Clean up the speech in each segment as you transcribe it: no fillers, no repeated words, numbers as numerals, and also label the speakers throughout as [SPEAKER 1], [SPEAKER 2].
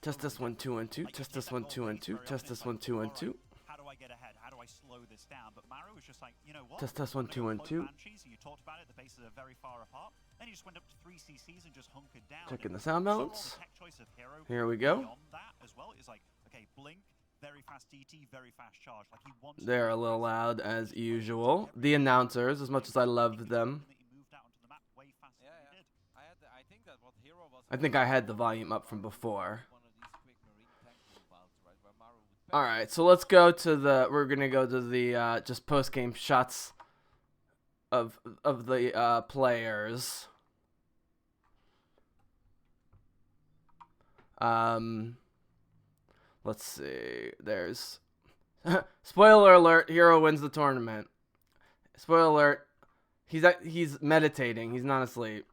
[SPEAKER 1] Test this 1 2 1 2. Test this 1 2 1 2. Test this 1 2 1 2.
[SPEAKER 2] How do I get ahead? How do I slow this down? But MARU was just like, you know what?
[SPEAKER 1] Test this 1 2 1 2.
[SPEAKER 2] You talked about it. The bases are very far apart. Then you just went up to 3 CCs and just hunkered down.
[SPEAKER 1] Checking the sound balance.
[SPEAKER 2] Hero
[SPEAKER 1] Here we go.
[SPEAKER 2] beyond that as well is like, okay, blink, very fast DT, very fast charge. Like he wants.
[SPEAKER 1] They're a little loud as usual. The announcers, as much as I love them. I think I had the volume up from before. Alright, so let's go to the, we're going to go to the just post-game shots of the players. Let's see, there's, spoiler alert, hero wins the tournament. Spoiler alert, he's meditating, he's not asleep.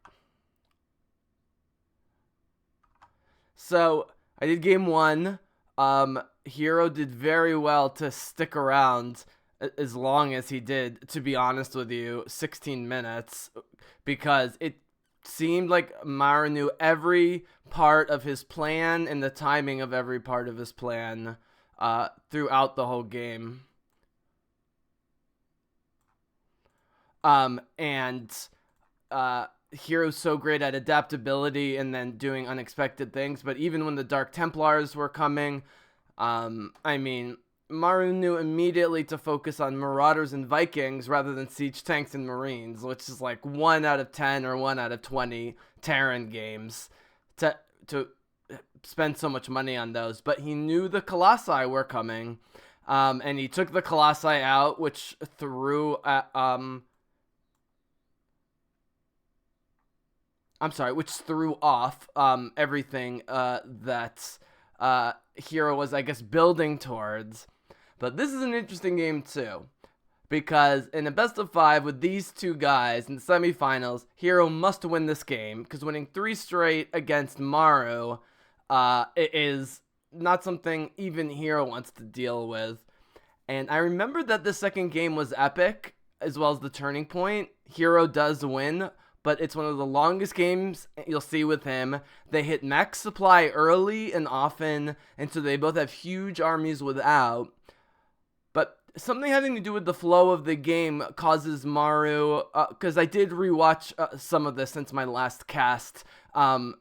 [SPEAKER 1] So, I did game 1. Hero did very well to stick around as long as he did, to be honest with you, 16 minutes, because it seemed like MARU knew every part of his plan and the timing of every part of his plan throughout the whole game. Hero's so great at adaptability and then doing unexpected things, but even when the Dark Templars were coming, I mean, MARU knew immediately to focus on Marauders and Vikings rather than Siege Tanks and Marines, which is like 1 out of 10 or 1 out of 20 Terran games to spend so much money on those. But he knew the Colossi were coming, and he took the Colossi out, which threw which threw off everything that Hero was, I guess, building towards. But this is an interesting game too, because in a best of 5 with these two guys in the semifinals, Hero must win this game, because winning 3 straight against MARU it is not something even Hero wants to deal with. And I remember that the second game was epic, as well as the turning point. Hero does win, but it's one of the longest games you'll see with him. They hit max supply early and often, and so they both have huge armies without. But something having to do with the flow of the game causes MARU, because I did rewatch some of this since my last cast, not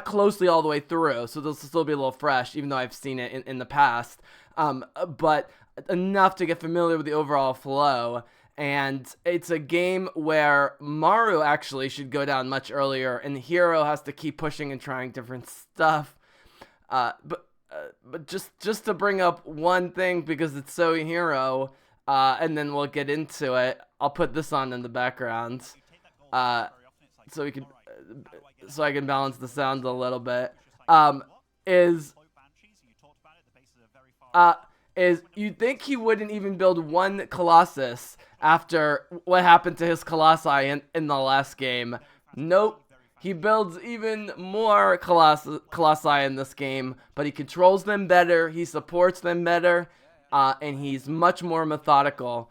[SPEAKER 1] closely all the way through, so this will still be a little fresh, even though I've seen it in the past, but enough to get familiar with the overall flow. And it's a game where MARU actually should go down much earlier, and Hero has to keep pushing and trying different stuff. But just to bring up one thing, because it's so Hero, and then we'll get into it. I'll put this on in the background, so I can balance the sound a little bit. Is you'd think he wouldn't even build one Colossus after what happened to his Colossi in the last game. Nope. He builds even more Colossi in this game, but he controls them better, he supports them better, and he's much more methodical.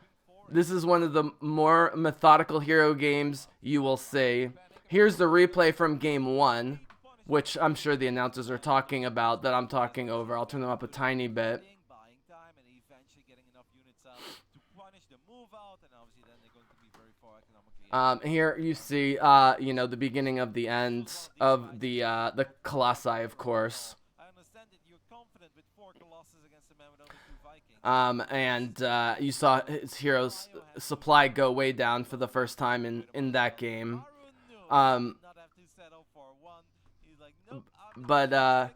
[SPEAKER 1] This is one of the more methodical Hero games you will see. Here's the replay from game 1, which I'm sure the announcers are talking about, that I'm talking over. I'll turn them up a tiny bit. Here you see, you know, the beginning of the end of the Colossi, of course. And you saw his Hero's supply go way down for the first time in that game. But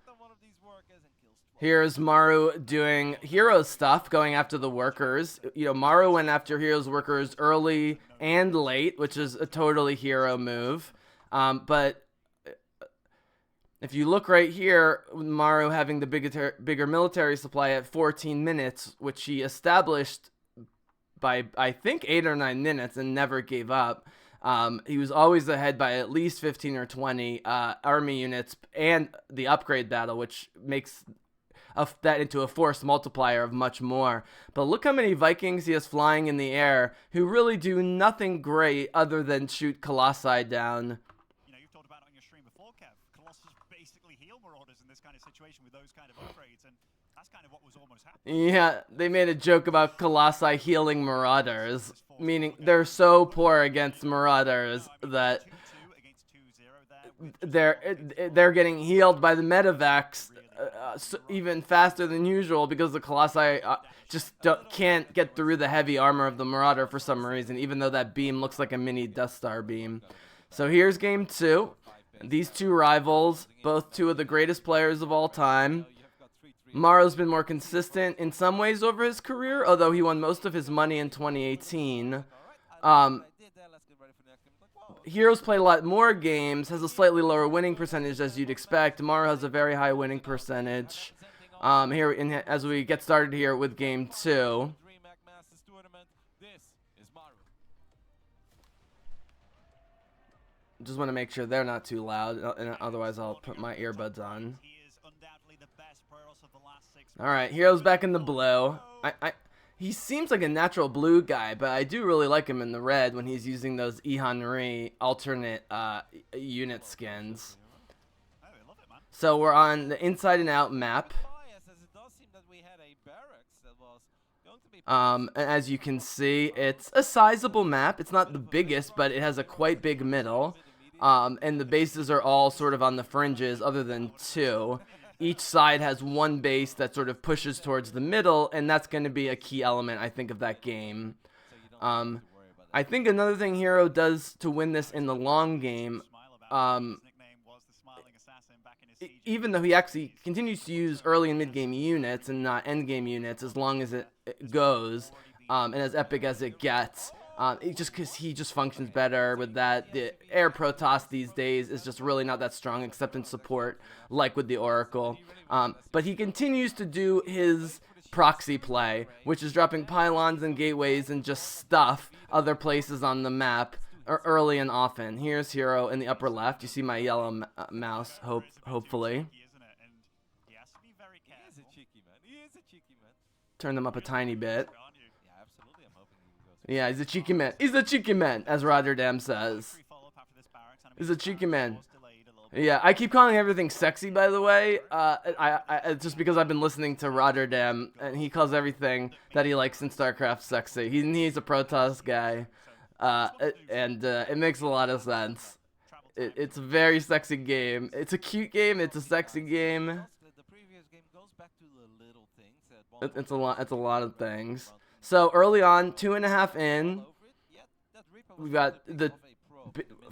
[SPEAKER 1] here's MARU doing Hero stuff, going after the workers. You know, MARU went after Hero's workers early and late, which is a totally Hero move. But if you look right here, MARU having the bigger military supply at 14 minutes, which he established by, I think, 8 or 9 minutes and never gave up. He was always ahead by at least 15 or 20 army units and the upgrade battle, which makes that into a force multiplier of much more. But look how many Vikings he has flying in the air who really do nothing great other than shoot Colossi down.
[SPEAKER 2] You know, you've talked about it on your stream before, Kev. Colossus basically heal Marauders in this kind of situation with those kind of upgrades, and that's kind of what was almost happening.
[SPEAKER 1] Yeah, they made a joke about Colossi healing Marauders, meaning they're so poor against Marauders that
[SPEAKER 2] 2-2 against 2-0 there.
[SPEAKER 1] they're getting healed by the Medivacs even faster than usual because the Colossi just can't get through the heavy armor of the Marauder for some reason, even though that beam looks like a mini Death Star beam. So here's game 2. These two rivals, both two of the greatest players of all time. MARU's been more consistent in some ways over his career, although he won most of his money in 2018. herO's played a lot more games, has a slightly lower winning percentage as you'd expect. MARU has a very high winning percentage. As we get started here with game 2. Just want to make sure they're not too loud, and otherwise I'll put my earbuds on. Alright, herO's back in the blue. He seems like a natural blue guy, but I do really like him in the red when he's using those Henry alternate unit skins. So we're on the inside and out map. And as you can see, it's a sizable map. It's not the biggest, but it has a quite big middle. And the bases are all sort of on the fringes other than 2. Each side has one base that sort of pushes towards the middle, and that's going to be a key element, I think, of that game. I think another thing herO does to win this in the long game, even though he actually continues to use early and mid-game units and not end-game units as long as it goes, and as epic as it gets, just because he just functions better with that. The Air Protoss these days is just really not that strong except in support, like with the Oracle. But he continues to do his proxy play, which is dropping pylons and gateways and just stuff other places on the map early and often. Here's herO in the upper left. You see my yellow mouse, hopefully. Turn them up a tiny bit. Yeah, he's a cheeky man. He's a cheeky man, as Rotterdam says. He's a cheeky man. Yeah, I keep calling everything sexy, by the way. Just because I've been listening to Rotterdam, and he calls everything that he likes in Starcraft sexy. He's a Protoss guy, and it makes a lot of sense. It's a very sexy game. It's a cute game. It's a sexy game. It's a lot of things. So early on, 2.5 in, we've got the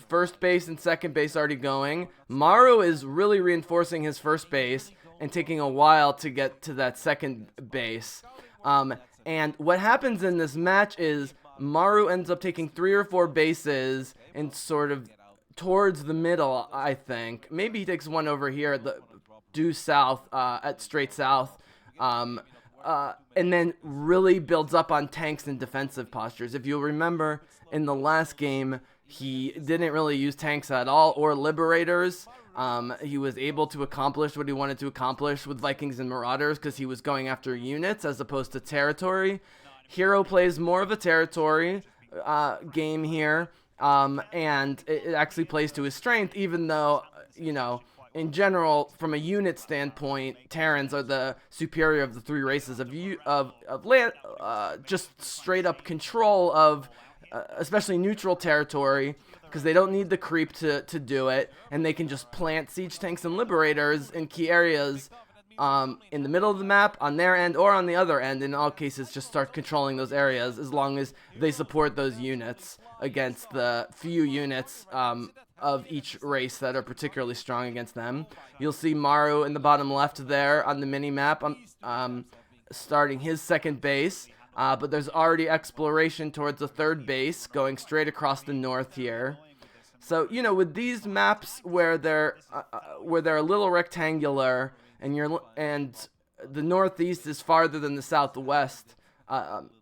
[SPEAKER 1] first base and second base already going. MARU is really reinforcing his first base and taking a while to get to that second base. And what happens in this match is MARU ends up taking 3 or 4 bases and sort of towards the middle, I think. Maybe he takes one over here at the due south, at straight south. And then really builds up on tanks and defensive postures. If you'll remember, in the last game, he didn't really use tanks at all, or liberators. He was able to accomplish what he wanted to accomplish with Vikings and Marauders because he was going after units as opposed to territory. herO plays more of a territory game here, and it actually plays to his strength, even though, you know, in general, from a unit standpoint, Terrans are the superior of the 3 races of land, just straight up control of, especially neutral territory, because they don't need the creep to do it, and they can just plant siege tanks and liberators in key areas in the middle of the map, on their end or on the other end. In all cases, just start controlling those areas as long as they support those units against the few units of each race that are particularly strong against them. You'll see MARU in the bottom left there on the mini-map starting his second base, but there's already exploration towards the third base going straight across the north here. So, you know, with these maps where they're a little rectangular and the northeast is farther than the southwest,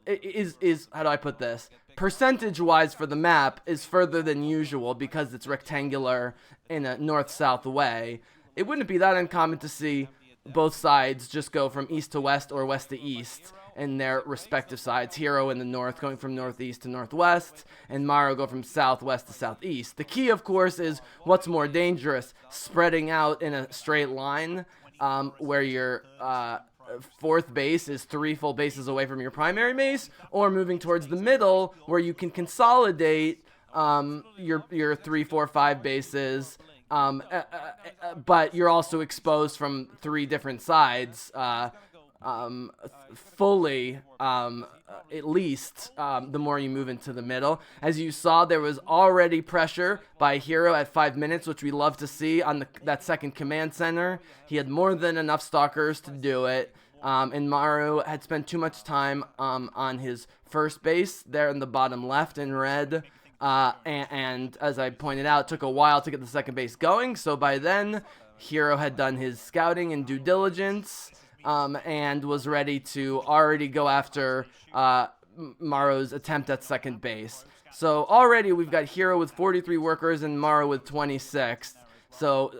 [SPEAKER 1] is how do I put this? Percentage-wise for the map is further than usual because it's rectangular in a north-south way. It wouldn't be that uncommon to see both sides just go from east to west or west to east, in their respective sides. hero in the north going from northeast to northwest, and MARU go from southwest to southeast. The key, of course, is what's more dangerous, spreading out in a straight line, where your fourth base is 3 full bases away from your primary base, or moving towards the middle where you can consolidate your 3, 4, 5 bases, but you're also exposed from 3 different sides, fully, at least, the more you move into the middle. As you saw, there was already pressure by hero at 5 minutes, which we love to see on that second command center. He had more than enough stalkers to do it, and MARU had spent too much time on his first base there in the bottom left in red. And as I pointed out, it took a while to get the second base going, so by then, hero had done his scouting and due diligence, and was ready to already go after MARU's attempt at second base. So already we've got hero with 43 workers and MARU with 26. So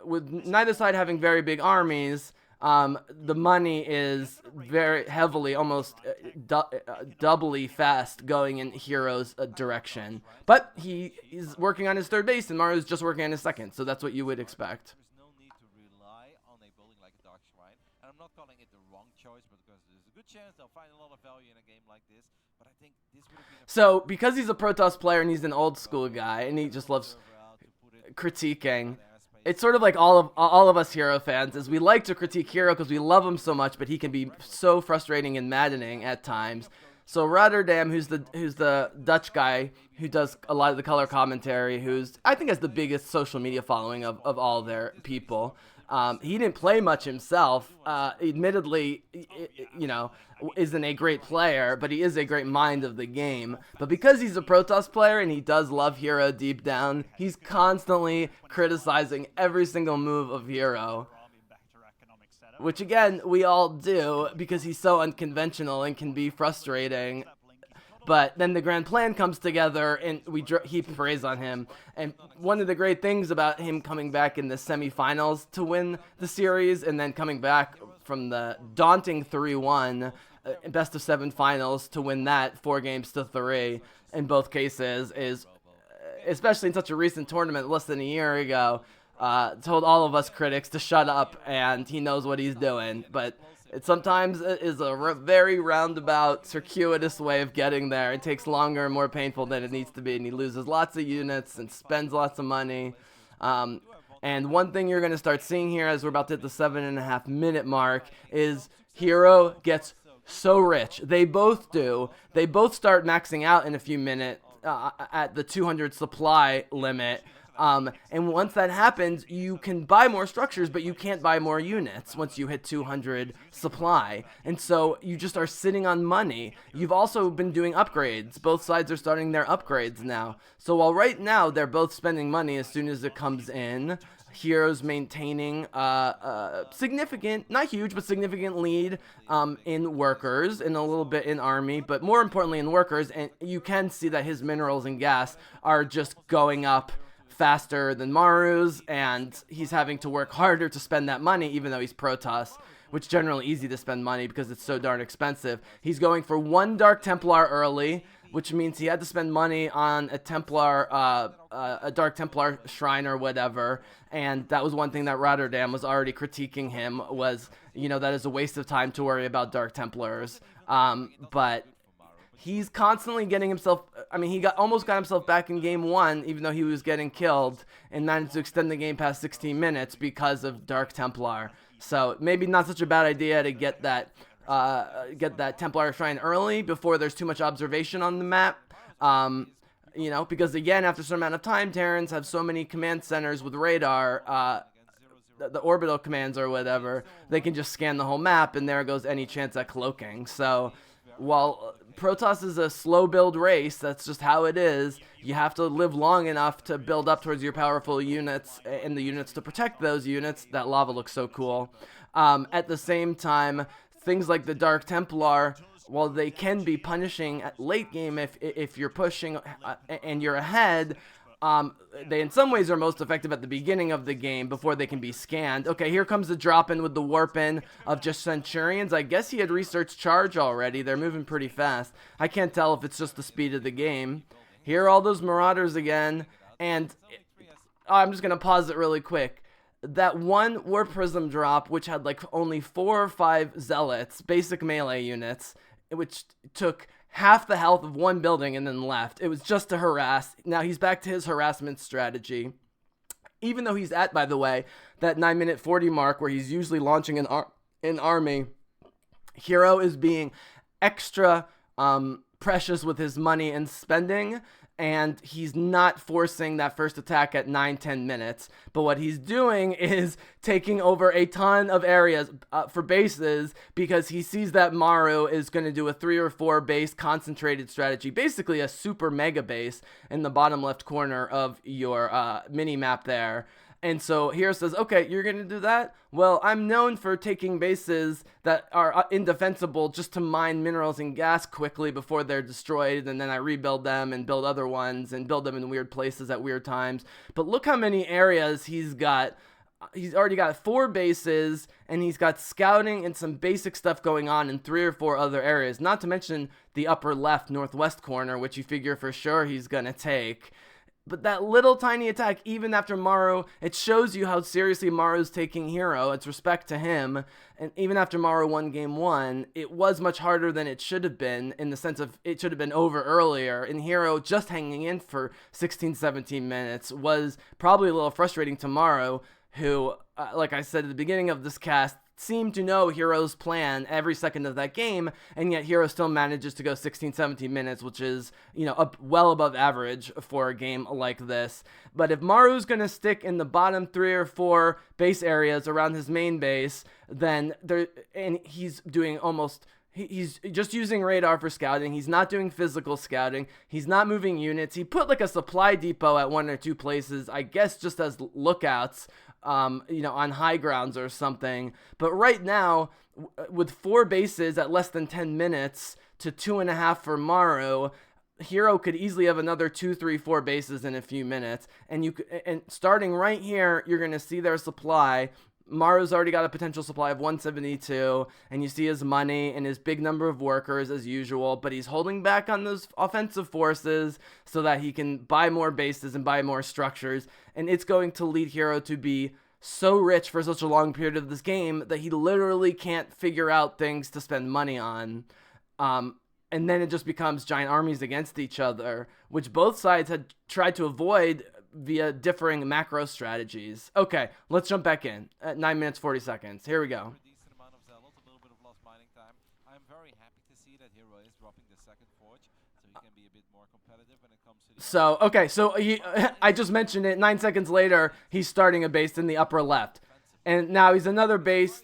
[SPEAKER 1] with neither side having very big armies, the money is very heavily, almost doubly fast going in hero's direction. But he's working on his third base, and MARU's just working on his second, so that's what you would expect.
[SPEAKER 3] There's no need to rely on a building like a Dark Shrine, and I'm not calling it the wrong choice, because there's a good chance they'll find a lot of value in a game like this, but I think this would have been
[SPEAKER 1] So, because he's a Protoss player and he's an old school guy, and he just loves critiquing, it's sort of like all of us hero fans, is we like to critique hero because we love him so much, but he can be so frustrating and maddening at times. So Rotterdam, who's the Dutch guy who does a lot of the color commentary, who's I think has the biggest social media following of all their people. He didn't play much himself. Admittedly, isn't a great player, but he is a great mind of the game. But because he's a Protoss player and he does love hero deep down, he's constantly criticizing every single move of hero. Which again, we all do because he's so unconventional and can be frustrating. But then the grand plan comes together and we heap praise on him. And one of the great things about him coming back in the semifinals to win the series, and then coming back from the daunting 3-1 best of 7 finals to win that 4-3 in both cases, is, especially in such a recent tournament less than a year ago, told all of us critics to shut up, and he knows what he's doing. But it sometimes is a very roundabout, circuitous way of getting there. It takes longer and more painful than it needs to be, and he loses lots of units and spends lots of money. And one thing you're going to start seeing here as we're about to hit the 7.5 minute mark is hero gets so rich. They both do. They both start maxing out in a few minutes at the 200 supply limit. And once that happens, you can buy more structures, but you can't buy more units once you hit 200 supply. And so you just are sitting on money. You've also been doing upgrades. Both sides are starting their upgrades now. So while right now they're both spending money as soon as it comes in, hero's maintaining significant, not huge, but significant lead in workers and a little bit in army, but more importantly in workers. And you can see that his minerals and gas are just going up faster than MARU's, and he's having to work harder to spend that money, even though he's Protoss, which is generally easy to spend money because it's so darn expensive. He's going for 1 Dark Templar early, which means he had to spend money on a Templar, a Dark Templar shrine or whatever, and that was one thing that Rotterdam was already critiquing him, was, that is a waste of time to worry about Dark Templars, but he's constantly getting himself, he almost got himself back in game 1, even though he was getting killed, and managed to extend the game past 16 minutes because of Dark Templar. So maybe not such a bad idea to get that Templar shrine early before there's too much observation on the map. Because again, after a certain amount of time, Terrans have so many command centers with radar, the orbital commands or whatever, they can just scan the whole map, and there goes any chance at cloaking. So while Protoss is a slow build race, that's just how it is. You have to live long enough to build up towards your powerful units and the units to protect those units. That lava looks so cool. At the same time, things like the Dark Templar, while they can be punishing at late game if you're pushing and you're ahead, They in some ways are most effective at the beginning of the game before they can be scanned. Okay, here comes the drop in with the warp in of just Centurions. I guess he had researched charge already. They're moving pretty fast. I can't tell if it's just the speed of the game. Here are all those Marauders again, and I'm just going to pause it really quick. That one Warp Prism drop, which had like only 4 or 5 Zealots, basic melee units, which took half the health of one building and then left. It was just to harass. Now he's back to his harassment strategy. Even though he's at, by the way, that 9-minute 40 mark where he's usually launching an army, herO is being extra precious with his money and spending, and he's not forcing that first attack at 9-10 minutes. But what he's doing is taking over a ton of areas for bases, because he sees that MARU is going to do a 3 or 4 base concentrated strategy, basically a super mega base in the bottom left corner of your mini map there. And so herO says, okay, you're going to do that? Well, I'm known for taking bases that are indefensible just to mine minerals and gas quickly before they're destroyed, and then I rebuild them and build other ones and build them in weird places at weird times. But look how many areas he's got. He's already got 4 bases, and he's got scouting and some basic stuff going on in 3 or 4 other areas, not to mention the upper left northwest corner, which you figure for sure he's going to take. But that little tiny attack, even after MARU, it shows you how seriously MARU's taking herO. It's respect to him. And even after MARU won game 1, it was much harder than it should have been, in the sense of it should have been over earlier. And herO just hanging in for 16, 17 minutes was probably a little frustrating to MARU, who, like I said at the beginning of this cast, seemed to know herO's plan every second of that game, and yet herO still manages to go 16, 17 minutes, which is, you know, up well above average for a game like this. But if MARU's going to stick in the bottom 3 or 4 base areas around his main base, then he's doing almost... He's just using radar for scouting. He's not doing physical scouting. He's not moving units. He put like a supply depot at 1 or 2 places, I guess just as lookouts, you know, on high grounds or something. But right now, with 4 bases at less than 10 minutes to 2.5 for MARU, herO could easily have another 2, 3, 4 bases in a few minutes. And starting right here, you're going to see their supply. MARU's already got a potential supply of 172, and you see his money and his big number of workers as usual, but he's holding back on those offensive forces so that he can buy more bases and buy more structures, and it's going to lead herO to be so rich for such a long period of this game that he literally can't figure out things to spend money on. And then it just becomes giant armies against each other, which both sides had tried to avoid via differing macro strategies. Okay, let's jump back in at 9 minutes 40 seconds. Here we go.
[SPEAKER 3] A decent amount of zealots, a little bit of lost mining time. I'm very happy to see that herO is dropping the second forge, so he can be a bit more competitive when it comes to the...
[SPEAKER 1] So, okay, so I just mentioned it. 9 seconds later, he's starting a base in the upper left. And now he's another base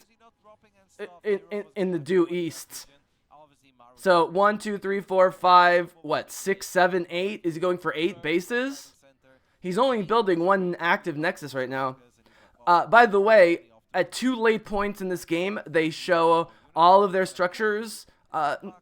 [SPEAKER 1] in the due east. So 1, 2, 3, 4, 5, what, 6, 7, 8? Is he going for 8 bases? He's only building 1 active Nexus right now. By the way, at 2 late points in this game, they show all of their structures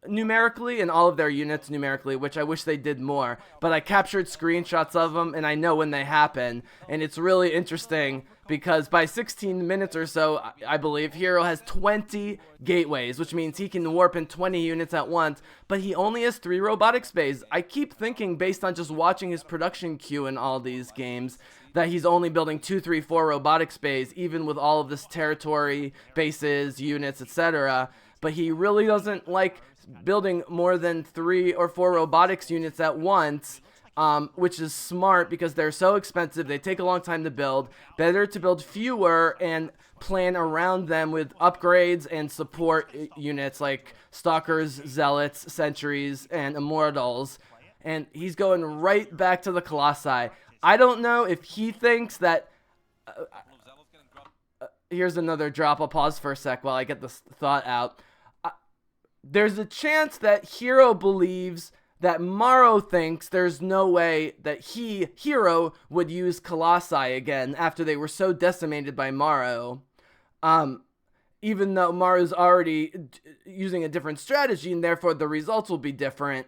[SPEAKER 1] numerically and all of their units numerically, which I wish they did more. But I captured screenshots of them, and I know when they happen. And it's really interesting because by 16 minutes or so, I believe, herO has 20 gateways, which means he can warp in 20 units at once, but he only has 3 robotics bays. I keep thinking, based on just watching his production queue in all these games, that he's only building 2, 3, 4 robotics bays, even with all of this territory, bases, units, etc. But he really doesn't like building more than 3 or 4 robotics units at once, which is smart because they're so expensive. They take a long time to build. Better to build fewer and plan around them with upgrades and support units like Stalkers, Zealots, Sentries, and Immortals. And he's going right back to the Colossi. I don't know if he thinks that... here's another drop. I'll pause for a sec while I get this thought out. There's a chance that herO believes that MARU thinks there's no way that herO would use Colossi again after they were so decimated by MARU. Even though MARU's already using a different strategy and therefore the results will be different,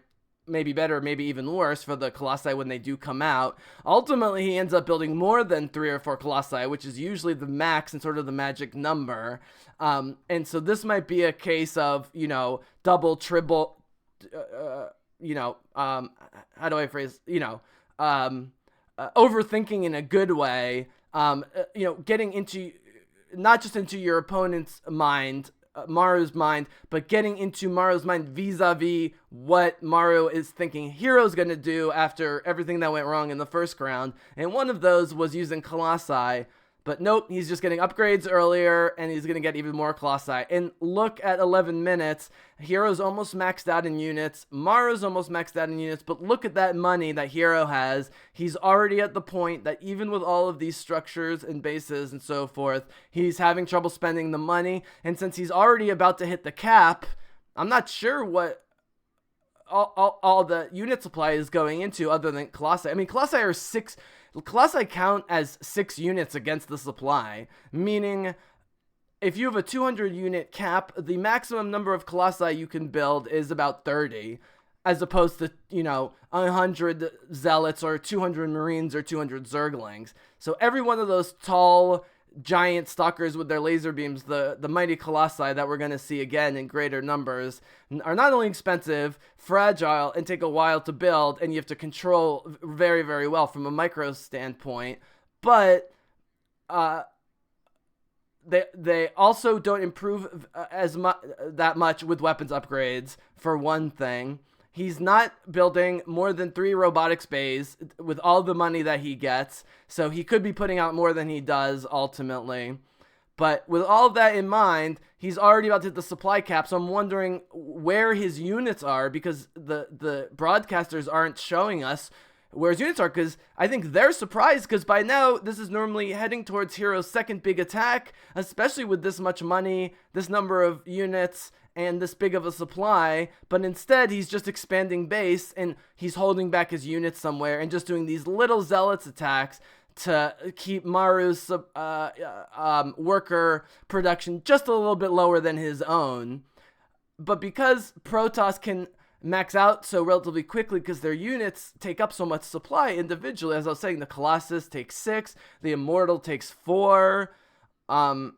[SPEAKER 1] maybe better, maybe even worse for the Colossi when they do come out. Ultimately, he ends up building more than 3 or 4 Colossi, which is usually the max and sort of the magic number. And so this might be a case of, you know, double, triple, you know, how do I phrase, you know, overthinking in a good way, you know, getting into, not just into your opponent's mind, Maru's mind, but getting into Maru's mind vis-a-vis what Maru is thinking herO's gonna do after everything that went wrong in the first round. And one of those was using Colossi, but nope, he's just getting upgrades earlier, and he's gonna get even more Colossi. And look at 11 minutes, herO's almost maxed out in units, Maru's almost maxed out in units, but look at that money that herO has. He's already at the point that even with all of these structures and bases and so forth, he's having trouble spending the money, and since he's already about to hit the cap, I'm not sure what all the unit supply is going into other than Colossi. I mean, Colossi count as 6 units against the supply, meaning if you have a 200 unit cap, the maximum number of Colossi you can build is about 30, as opposed to, you know, 100 Zealots or 200 Marines or 200 Zerglings. So every one of those tall, giant stalkers with their laser beams, the mighty Colossi that we're going to see again in greater numbers, are not only expensive, fragile, and take a while to build, and you have to control very, very well from a micro standpoint, but they also don't improve that much with weapons upgrades, for one thing. He's not building more than 3 robotics bays with all the money that he gets, so he could be putting out more than he does ultimately. But with all of that in mind, he's already about to hit the supply cap, so I'm wondering where his units are, because the broadcasters aren't showing us where his units are, because I think they're surprised, because by now this is normally heading towards herO's second big attack, especially with this much money, this number of units, and this big of a supply, but instead he's just expanding base, and he's holding back his units somewhere and just doing these little Zealots attacks to keep Maru's worker production just a little bit lower than his own. But because Protoss can max out so relatively quickly because their units take up so much supply individually, as I was saying, the Colossus takes 6, the Immortal takes 4, you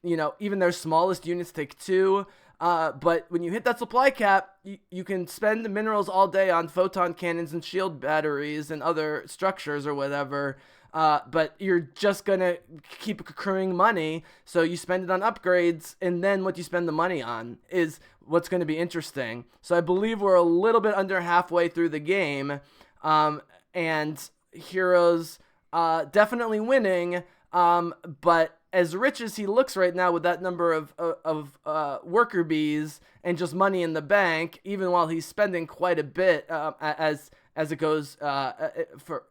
[SPEAKER 1] know, even their smallest units take 2. But when you hit that supply cap, you can spend the minerals all day on photon cannons and shield batteries and other structures or whatever. But you're just gonna keep accruing money, so you spend it on upgrades, and then what you spend the money on is what's going to be interesting. So I believe we're a little bit under halfway through the game, and herO's definitely winning, but as rich as he looks right now with that number of worker bees and just money in the bank, even while he's spending quite a bit as it goes for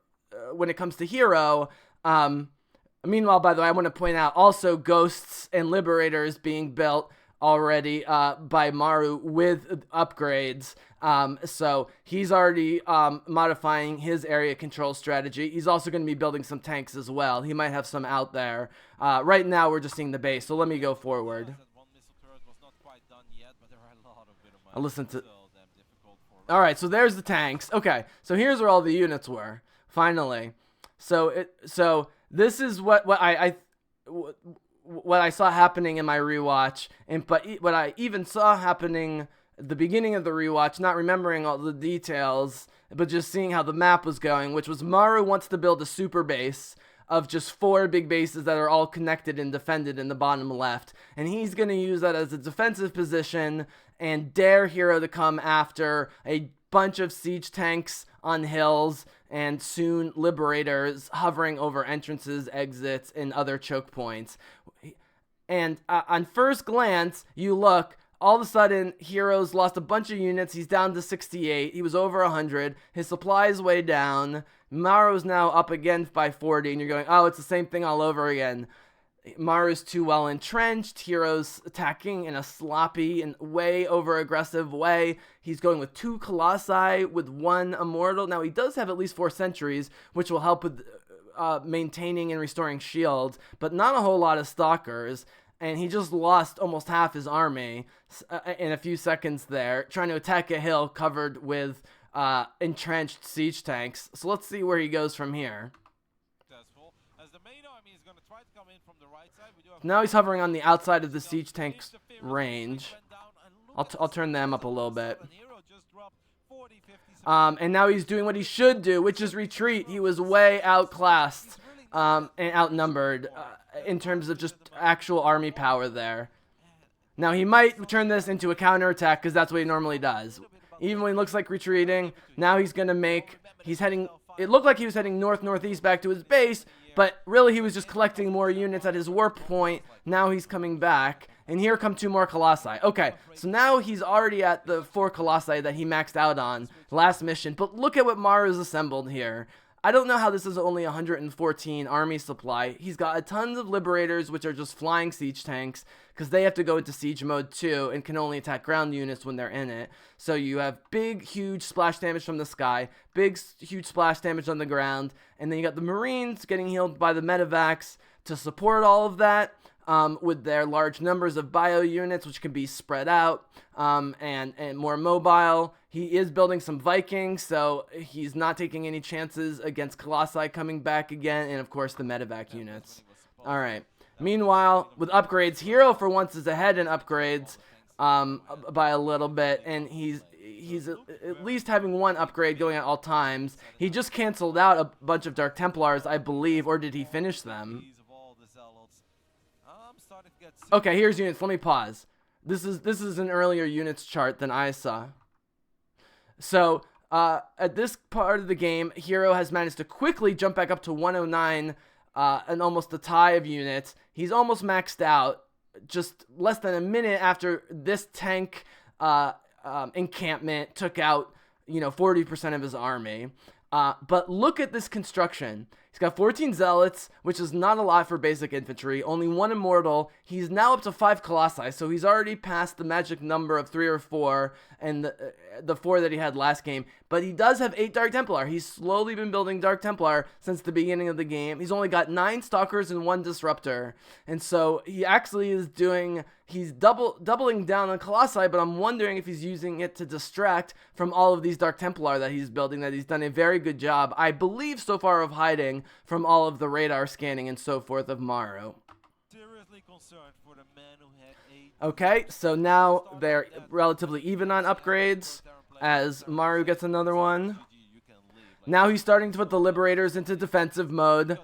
[SPEAKER 1] when it comes to herO. Meanwhile, by the way, I want to point out also Ghosts and Liberators being built already by MARU with upgrades. So he's already modifying his area control strategy. He's also going to be building some tanks as well. He might have some out there. Right now, we're just seeing the base, so let me go forward. I'll listen to... Alright, so there's the tanks. Okay, so here's where all the units were, finally. So this is what I saw happening in my rewatch, but what I even saw happening at the beginning of the rewatch, not remembering all the details, but just seeing how the map was going, which was MARU wants to build a super base of just 4 big bases that are all connected and defended in the bottom left, and he's going to use that as a defensive position and dare herO to come after a bunch of siege tanks on hills and soon Liberators hovering over entrances, exits, and other choke points. And on first glance, you look, all of a sudden, herO's lost a bunch of units. He's down to 68. He was over 100. His supply is way down. MARU's now up again by 40, and you're going, oh, it's the same thing all over again. MARU's too well entrenched. herO's attacking in a sloppy and way over-aggressive way. He's going with 2 Colossi with 1 Immortal. Now, he does have at least 4 sentries, which will help with maintaining and restoring shields, but not a whole lot of stalkers. And he just lost almost half his army in a few seconds there, trying to attack a hill covered with entrenched siege tanks. So let's see where he goes from here.
[SPEAKER 3] Successful, as the main army is going to try to come in from the right side. We do have
[SPEAKER 1] Now he's hovering on the outside of the siege tank's range. I'll turn them up a little bit. And now he's doing what he should do, which is retreat. He was way outclassed and outnumbered in terms of just actual army power there. Now he might turn this into a counterattack because that's what he normally does. Even when he looks like retreating, now he's going to make... It looked like he was heading north-northeast back to his base, but really he was just collecting more units at his warp point. Now he's coming back. And here come 2 more Colossi. Okay, so now he's already at the 4 Colossi that he maxed out on last mission. But look at what MARU's assembled here. I don't know how this is only 114 army supply. He's got a tons of Liberators, which are just flying siege tanks, because they have to go into siege mode too, and can only attack ground units when they're in it. So you have big, huge splash damage from the sky, big, huge splash damage on the ground, and then you got the Marines getting healed by the medevacs to support all of that. With their large numbers of bio units, which can be spread out and more mobile. He is building some Vikings, so he's not taking any chances against Colossi coming back again, and of course the medevac units. Alright, meanwhile, with upgrades, hero for once is ahead in upgrades by a little bit, and he's at least having 1 upgrade going at all times. He just canceled out a bunch of Dark Templars, I believe, or did he finish them? Okay, here's units. Let me pause. This is an earlier units chart than I saw. So, at this part of the game, hero has managed to quickly jump back up to 109 and almost a tie of units. He's almost maxed out just less than a minute after this tank encampment took out, 40% of his army. But look at this construction. He's got 14 Zealots, which is not a lot for basic infantry, only 1 Immortal. He's now up to 5 Colossi, so he's already passed the magic number of 3 or 4, and the 4 that he had last game. But he does have 8 Dark Templar. He's slowly been building Dark Templar since the beginning of the game. He's only got 9 Stalkers and 1 Disruptor, and so he actually is he's doubling down on Colossi, but I'm wondering if he's using it to distract from all of these Dark Templar that he's building, that he's done a very good job, I believe, so far of hiding from all of the radar scanning and so forth of MARU. Okay, so now they're relatively even on upgrades as MARU gets another one. Now he's starting to put the Liberators into defensive mode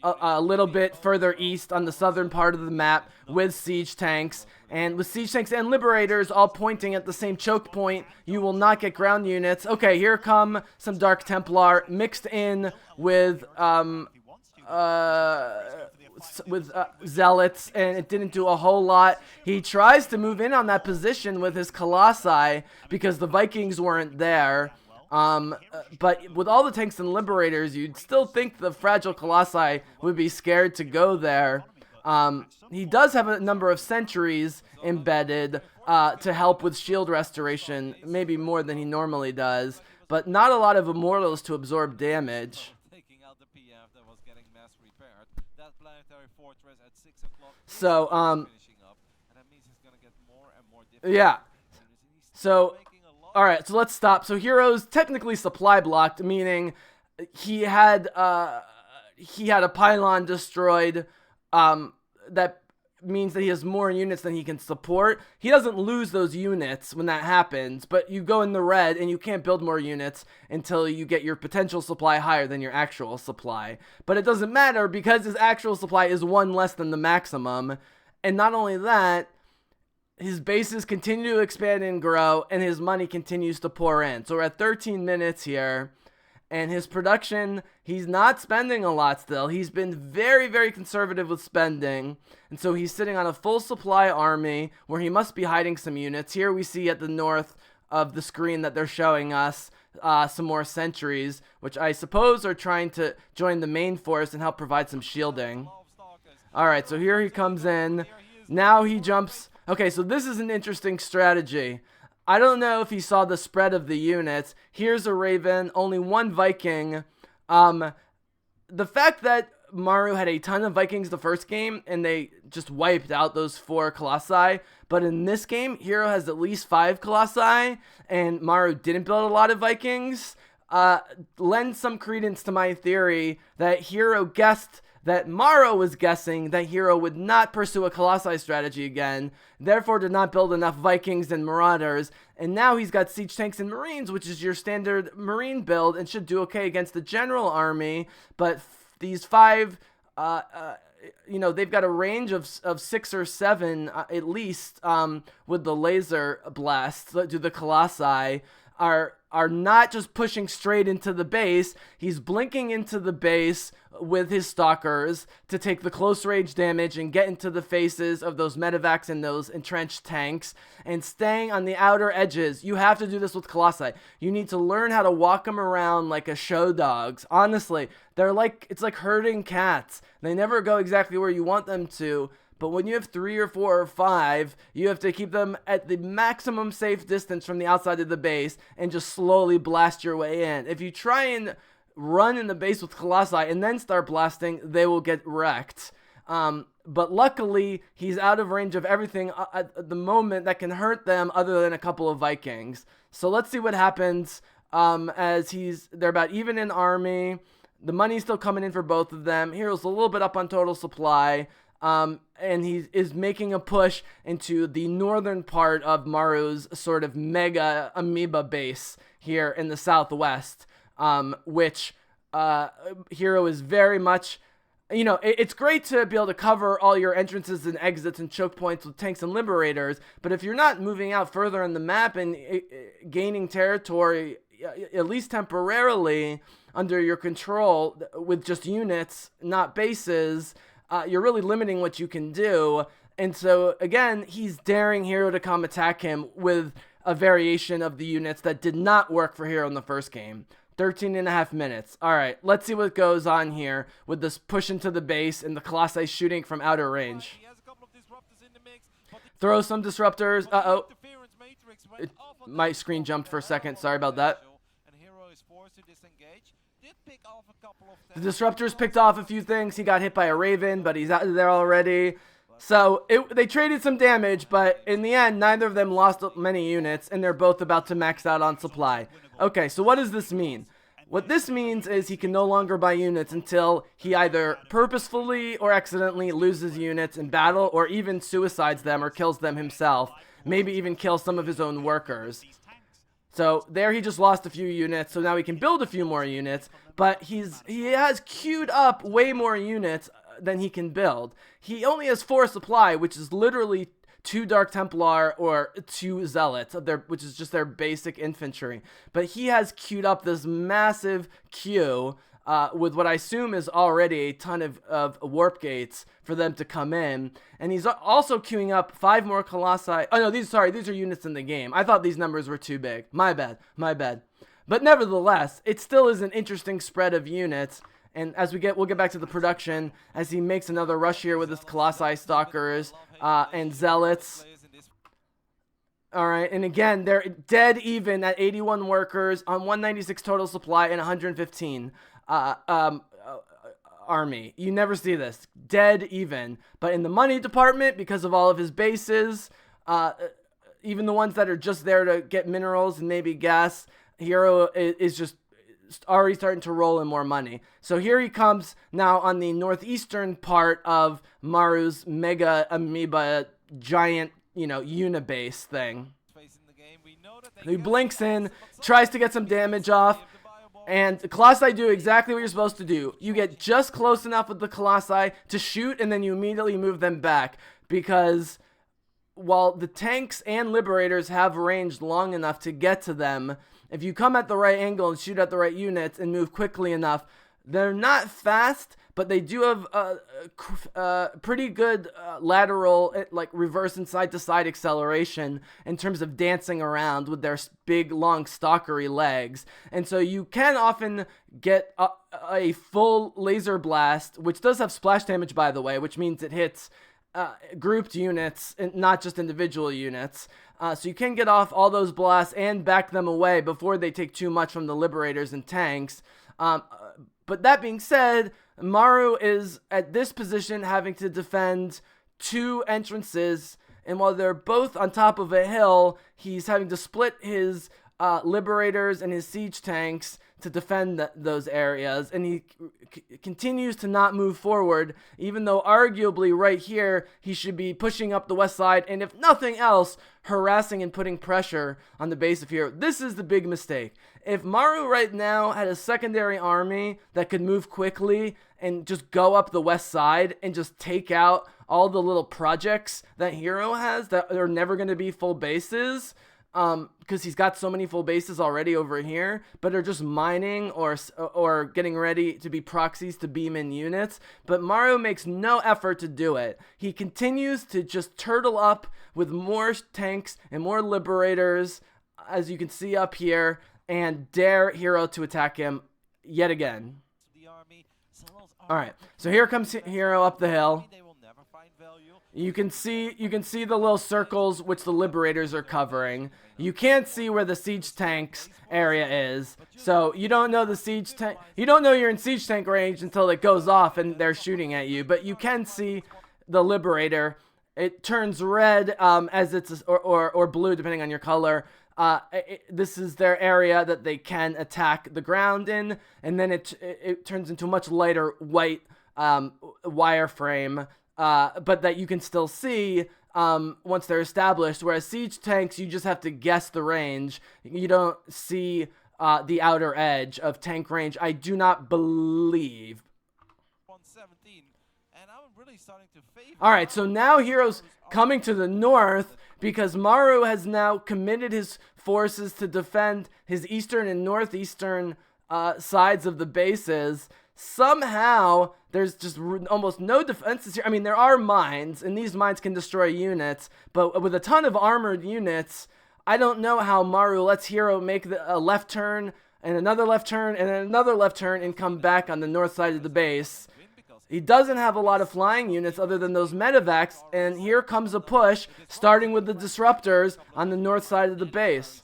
[SPEAKER 1] a little bit further east on the southern part of the map with siege tanks. And with siege tanks and Liberators all pointing at the same choke point, you will not get ground units. Okay, here come some Dark Templar mixed in with Zealots, and it didn't do a whole lot. He tries to move in on that position with his Colossi because the Vikings weren't there. But with all the tanks and Liberators, you'd still think the fragile Colossi would be scared to go there. He does have a number of sentries embedded to help with shield restoration, maybe more than he normally does, but not a lot of Immortals to absorb damage. So, yeah. So, alright, so let's stop. So, hero's technically supply blocked, meaning he had a pylon destroyed. That means that he has more units than he can support. He doesn't lose those units when that happens, but you go in the red and you can't build more units until you get your potential supply higher than your actual supply. But it doesn't matter because his actual supply is 1 less than the maximum. And not only that, his bases continue to expand and grow, and his money continues to pour in. So we're at 13 minutes here. And his production, he's not spending a lot still. He's been very, very conservative with spending. And so he's sitting on a full supply army where he must be hiding some units. Here we see at the north of the screen that they're showing us some more sentries, which I suppose are trying to join the main force and help provide some shielding. Alright, so here he comes in. Now he jumps. Okay, so this is an interesting strategy. I don't know if he saw the spread of the units. Here's a Raven, only 1 Viking. The fact that MARU had a ton of Vikings the first game, and they just wiped out those 4 Colossi. But in this game, hero has at least 5 Colossi, and MARU didn't build a lot of Vikings. Lend some credence to my theory that hero guessed that MARU was guessing that hero would not pursue a Colossi strategy again, therefore did not build enough Vikings and Marauders, and now he's got Siege Tanks and Marines, which is your standard Marine build, and should do okay against the general army, but these 5, they've got a range of 6 or 7, at least, with the laser blast, do the Colossi, are not just pushing straight into the base. He's blinking into the base with his stalkers to take the close range damage and get into the faces of those medevacs and those entrenched tanks, and staying on the outer edges. You have to do this with Colossi. You need to learn how to walk them around like a show dogs. Honestly, it's like herding cats. They never go exactly where you want them to. But when you have 3 or 4 or 5, you have to keep them at the maximum safe distance from the outside of the base and just slowly blast your way in. If you try and run in the base with Colossi and then start blasting, they will get wrecked. But luckily, he's out of range of everything at the moment that can hurt them other than a couple of Vikings. So let's see what happens as they're about even in army. The money's still coming in for both of them. Hero's a little bit up on total supply. And he is making a push into the northern part of MARU's sort of mega amoeba base here in the southwest, which hero is very much, it's great to be able to cover all your entrances and exits and choke points with tanks and liberators, but if you're not moving out further on the map and gaining territory, at least temporarily, under your control with just units, not bases, you're really limiting what you can do. And so, again, he's daring hero to come attack him with a variation of the units that did not work for hero in the first game. 13.5 minutes. All right, let's see what goes on here with this push into the base and the Colossi shooting from outer range. Throw some disruptors. Uh-oh. My screen jumped for a second. Sorry about that. The disruptors picked off a few things. He got hit by a Raven, but he's out of there already. So they traded some damage, but in the end, neither of them lost many units, and they're both about to max out on supply. Okay, so what does this mean? What this means is he can no longer buy units until he either purposefully or accidentally loses units in battle, or even suicides them or kills them himself. Maybe even kills some of his own workers. So there he just lost a few units, so now he can build a few more units, but he has queued up way more units than he can build. He only has 4 supply, which is literally 2 Dark Templar or 2 Zealots, which is just their basic infantry. But he has queued up this massive queue with what I assume is already a ton of warp gates for them to come in. And he's also queuing up 5 more Colossi. Oh no, these are units in the game. I thought these numbers were too big. My bad. But nevertheless, it still is an interesting spread of units. And as we'll get back to the production as he makes another rush here with his Colossi Stalkers and Zealots. All right, and again, they're dead even at 81 workers on 196 total supply and 115 army. You never see this. Dead even. But in the money department, because of all of his bases, even the ones that are just there to get minerals and maybe gas, hero is just already starting to roll in more money. So here he comes now on the northeastern part of MARU's mega amoeba giant, unibase thing. He blinks in, tries to get some damage off, and the Colossi do exactly what you're supposed to do. You get just close enough with the Colossi to shoot, and then you immediately move them back, because while the tanks and liberators have range long enough to get to them, if you come at the right angle and shoot at the right units and move quickly enough, they're not fast, but they do have pretty good lateral, like reverse and side-to-side acceleration in terms of dancing around with their big, long, stalkery legs. And so you can often get a full laser blast, which does have splash damage, by the way, which means it hits grouped units and not just individual units. So you can get off all those blasts and back them away before they take too much from the liberators and tanks. But that being said, MARU is at this position having to defend 2 entrances, and while they're both on top of a hill, he's having to split his liberators and his siege tanks to defend those areas, and he continues to not move forward, even though arguably right here he should be pushing up the west side, and if nothing else, harassing and putting pressure on the base of hero. This is the big mistake. If MARU right now had a secondary army that could move quickly and just go up the west side and just take out all the little projects that hero has that are never going to be full bases, because he's got so many full bases already over here, but are just mining or getting ready to be proxies to beam in units. But MARU makes no effort to do it. He continues to just turtle up with more tanks and more liberators, as you can see up here, and dare hero to attack him yet again. All right, so here comes hero up the hill. You can see the little circles which the liberators are covering. You can't see where the siege tanks area is, so you don't know the siege tank. You don't know you're in siege tank range until it goes off and they're shooting at you. But you can see the liberator. It turns red as it's or blue depending on your color. This is their area that they can attack the ground in, and then it turns into a much lighter white wireframe. But that you can still see once they're established, whereas siege tanks, you just have to guess the range. You don't see the outer edge of tank range, I do not believe.
[SPEAKER 3] 117, and I'm really starting to favor.
[SPEAKER 1] All right, so now hero's coming to the north because MARU has now committed his forces to defend his eastern and northeastern sides of the bases. Somehow, there's just almost no defenses here. I mean, there are mines, and these mines can destroy units, but with a ton of armored units, I don't know how MARU lets hero make a left turn, and another left turn, and then another left turn, and come back on the north side of the base. He doesn't have a lot of flying units other than those medevacs, and here comes a push, starting with the disruptors on the north side of the base.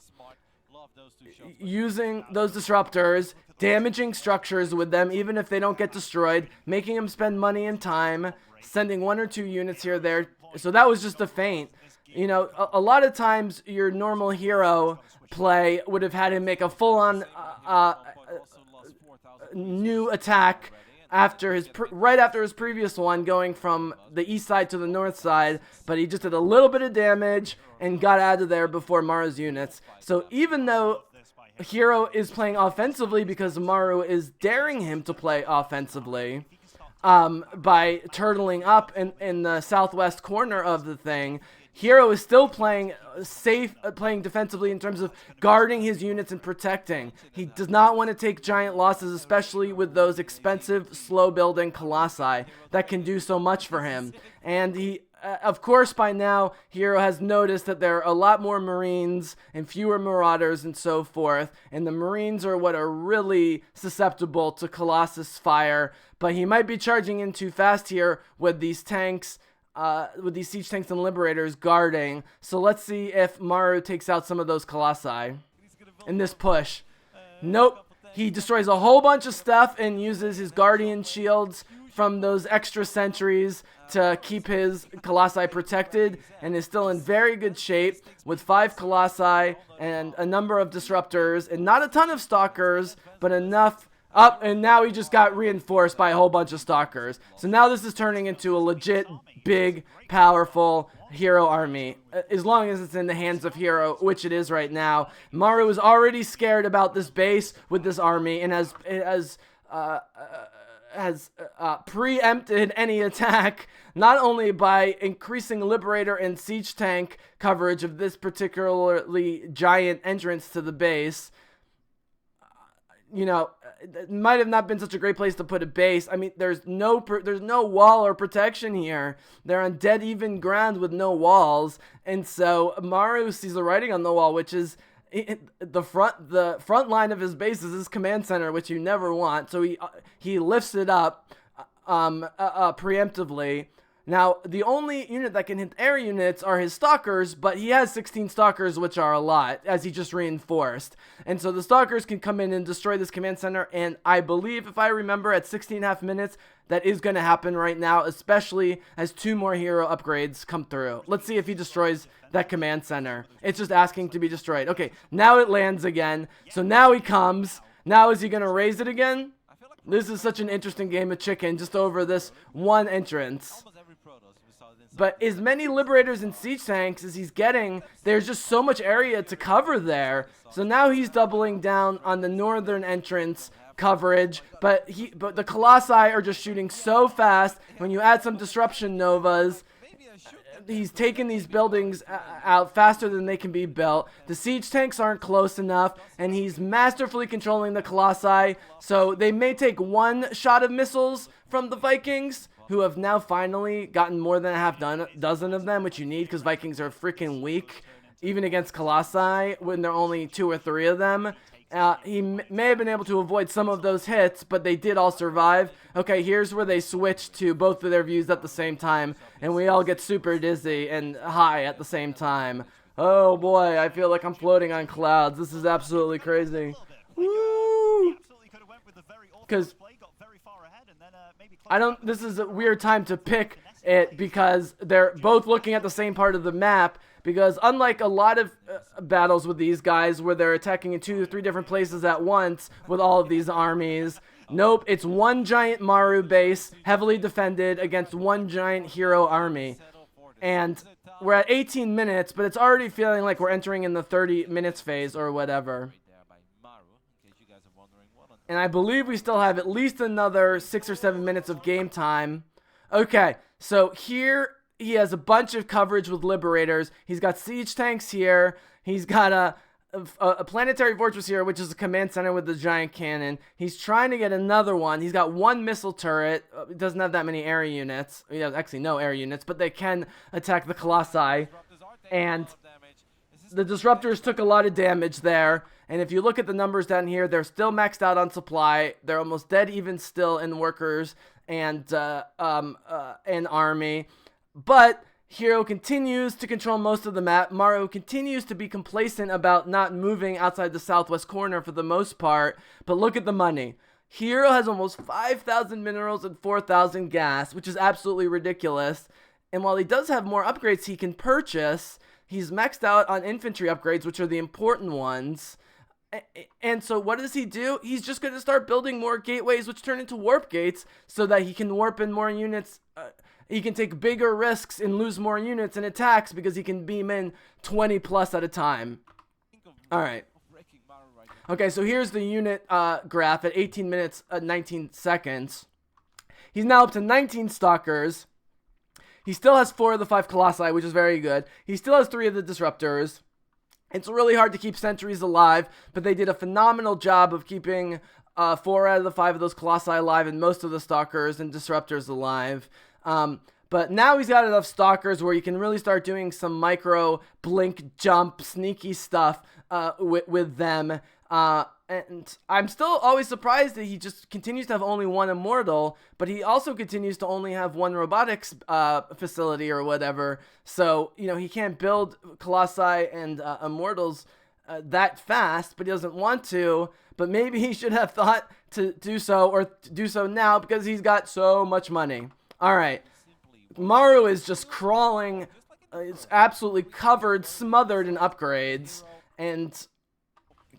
[SPEAKER 1] Using those disruptors, damaging structures with them, even if they don't get destroyed, making them spend money and time, sending 1 or 2 units here or there. So that was just a feint. You know, a lot of times your normal hero play would have had him make a full-on new attack after right after his previous one, going from the east side to the north side, but he just did a little bit of damage and got out of there before MARU's units. So even though hero is playing offensively because MARU is daring him to play offensively by turtling up in the southwest corner of the thing, hero is still playing safe, playing defensively in terms of guarding his units and protecting. He does not want to take giant losses, especially with those expensive, slow-building colossi that can do so much for him. And he, of course, by now, hero has noticed that there are a lot more Marines and fewer Marauders and so forth, and the Marines are what are really susceptible to Colossus fire, but he might be charging in too fast here with these tanks, with these siege tanks and liberators guarding. So let's see if MARU takes out some of those colossi in this push. Nope. He destroys a whole bunch of stuff and uses his guardian shields from those extra sentries to keep his colossi protected, and is still in very good shape with 5 colossi and a number of disruptors and not a ton of stalkers, but enough up. And now he just got reinforced by a whole bunch of stalkers. So now this is turning into a legit big, powerful hero army, as long as it's in the hands of hero, which it is right now. MARU is already scared about this base with this army and has preempted any attack, not only by increasing liberator and siege tank coverage of this particularly giant entrance to the base. You know, it might have not been such a great place to put a base. I mean, there's no wall or protection here. They're on dead even ground with no walls, and so MARU sees the writing on the wall, which is the front line of his base is his command center, which you never want. So he lifts it up preemptively, Now, the only unit that can hit air units are his Stalkers, but he has 16 Stalkers, which are a lot, as he just reinforced. And so the Stalkers can come in and destroy this command center, and I believe, if I remember, at 16.5 minutes, that is going to happen right now, especially as 2 more hero upgrades come through. Let's see if he destroys that command center. It's just asking to be destroyed. Okay, now it lands again. So now he comes. Now is he going to raise it again? This is such an interesting game of chicken just over this one entrance. But as many Liberators and Siege Tanks as he's getting, there's just so much area to cover there. So now he's doubling down on the northern entrance coverage, but the Colossi are just shooting so fast. When you add some Disruption Novas, he's taking these buildings out faster than they can be built. The Siege Tanks aren't close enough, and he's masterfully controlling the Colossi. So they may take 1 shot of missiles from the Vikings, who have now finally gotten more than a half dozen of them, which you need because Vikings are freaking weak, even against Colossi when there are only 2 or 3 of them. He may have been able to avoid some of those hits, but they did all survive. Okay, here's where they switch to both of their views at the same time, and we all get super dizzy and high at the same time. Oh boy, I feel like I'm floating on clouds. This is absolutely crazy. Woo! Because this is a weird time to pick it because they're both looking at the same part of the map, because unlike a lot of battles with these guys where they're attacking in 2 or 3 different places at once with all of these armies, nope, it's one giant MARU base heavily defended against one giant hero army. And we're at 18 minutes, but it's already feeling like we're entering in the 30 minutes phase or whatever. And I believe we still have at least another 6 or 7 minutes of game time. Okay, so here he has a bunch of coverage with Liberators. He's got Siege Tanks here. He's got a Planetary Fortress here, which is a command center with the giant cannon. He's trying to get another one. He's got 1 missile turret. He doesn't have that many air units. He has actually no air units, but they can attack the Colossi. And the Disruptors took a lot of damage there. And if you look at the numbers down here, they're still maxed out on supply. They're almost dead even still in workers and army. But Hero continues to control most of the map. MARU continues to be complacent about not moving outside the southwest corner for the most part. But look at the money. Hero has almost 5,000 minerals and 4,000 gas, which is absolutely ridiculous. And while he does have more upgrades he can purchase, he's maxed out on infantry upgrades, which are the important ones. And so what does he do? He's just going to start building more gateways, which turn into warp gates, so that he can warp in more units. He can take bigger risks and lose more units in attacks because he can beam in 20 plus at a time. All right. Okay, so here's the unit graph at 18 minutes, 19 seconds. He's now up to 19 Stalkers. He still has 4 of the 5 Colossi, which is very good. He still has 3 of the Disruptors. It's really hard to keep sentries alive, but they did a phenomenal job of keeping 4 out of the 5 of those Colossi alive and most of the Stalkers and Disruptors alive. But now he's got enough Stalkers where you can really start doing some micro blink, jump, sneaky stuff with them. And I'm still always surprised that he just continues to have only 1 Immortal, but he also continues to only have 1 robotics facility or whatever. So, you know, he can't build Colossi and Immortals that fast, but he doesn't want to. But maybe he should have thought to do so, or do so now, because he's got so much money. All right. MARU is just crawling. It's absolutely covered, smothered in upgrades. And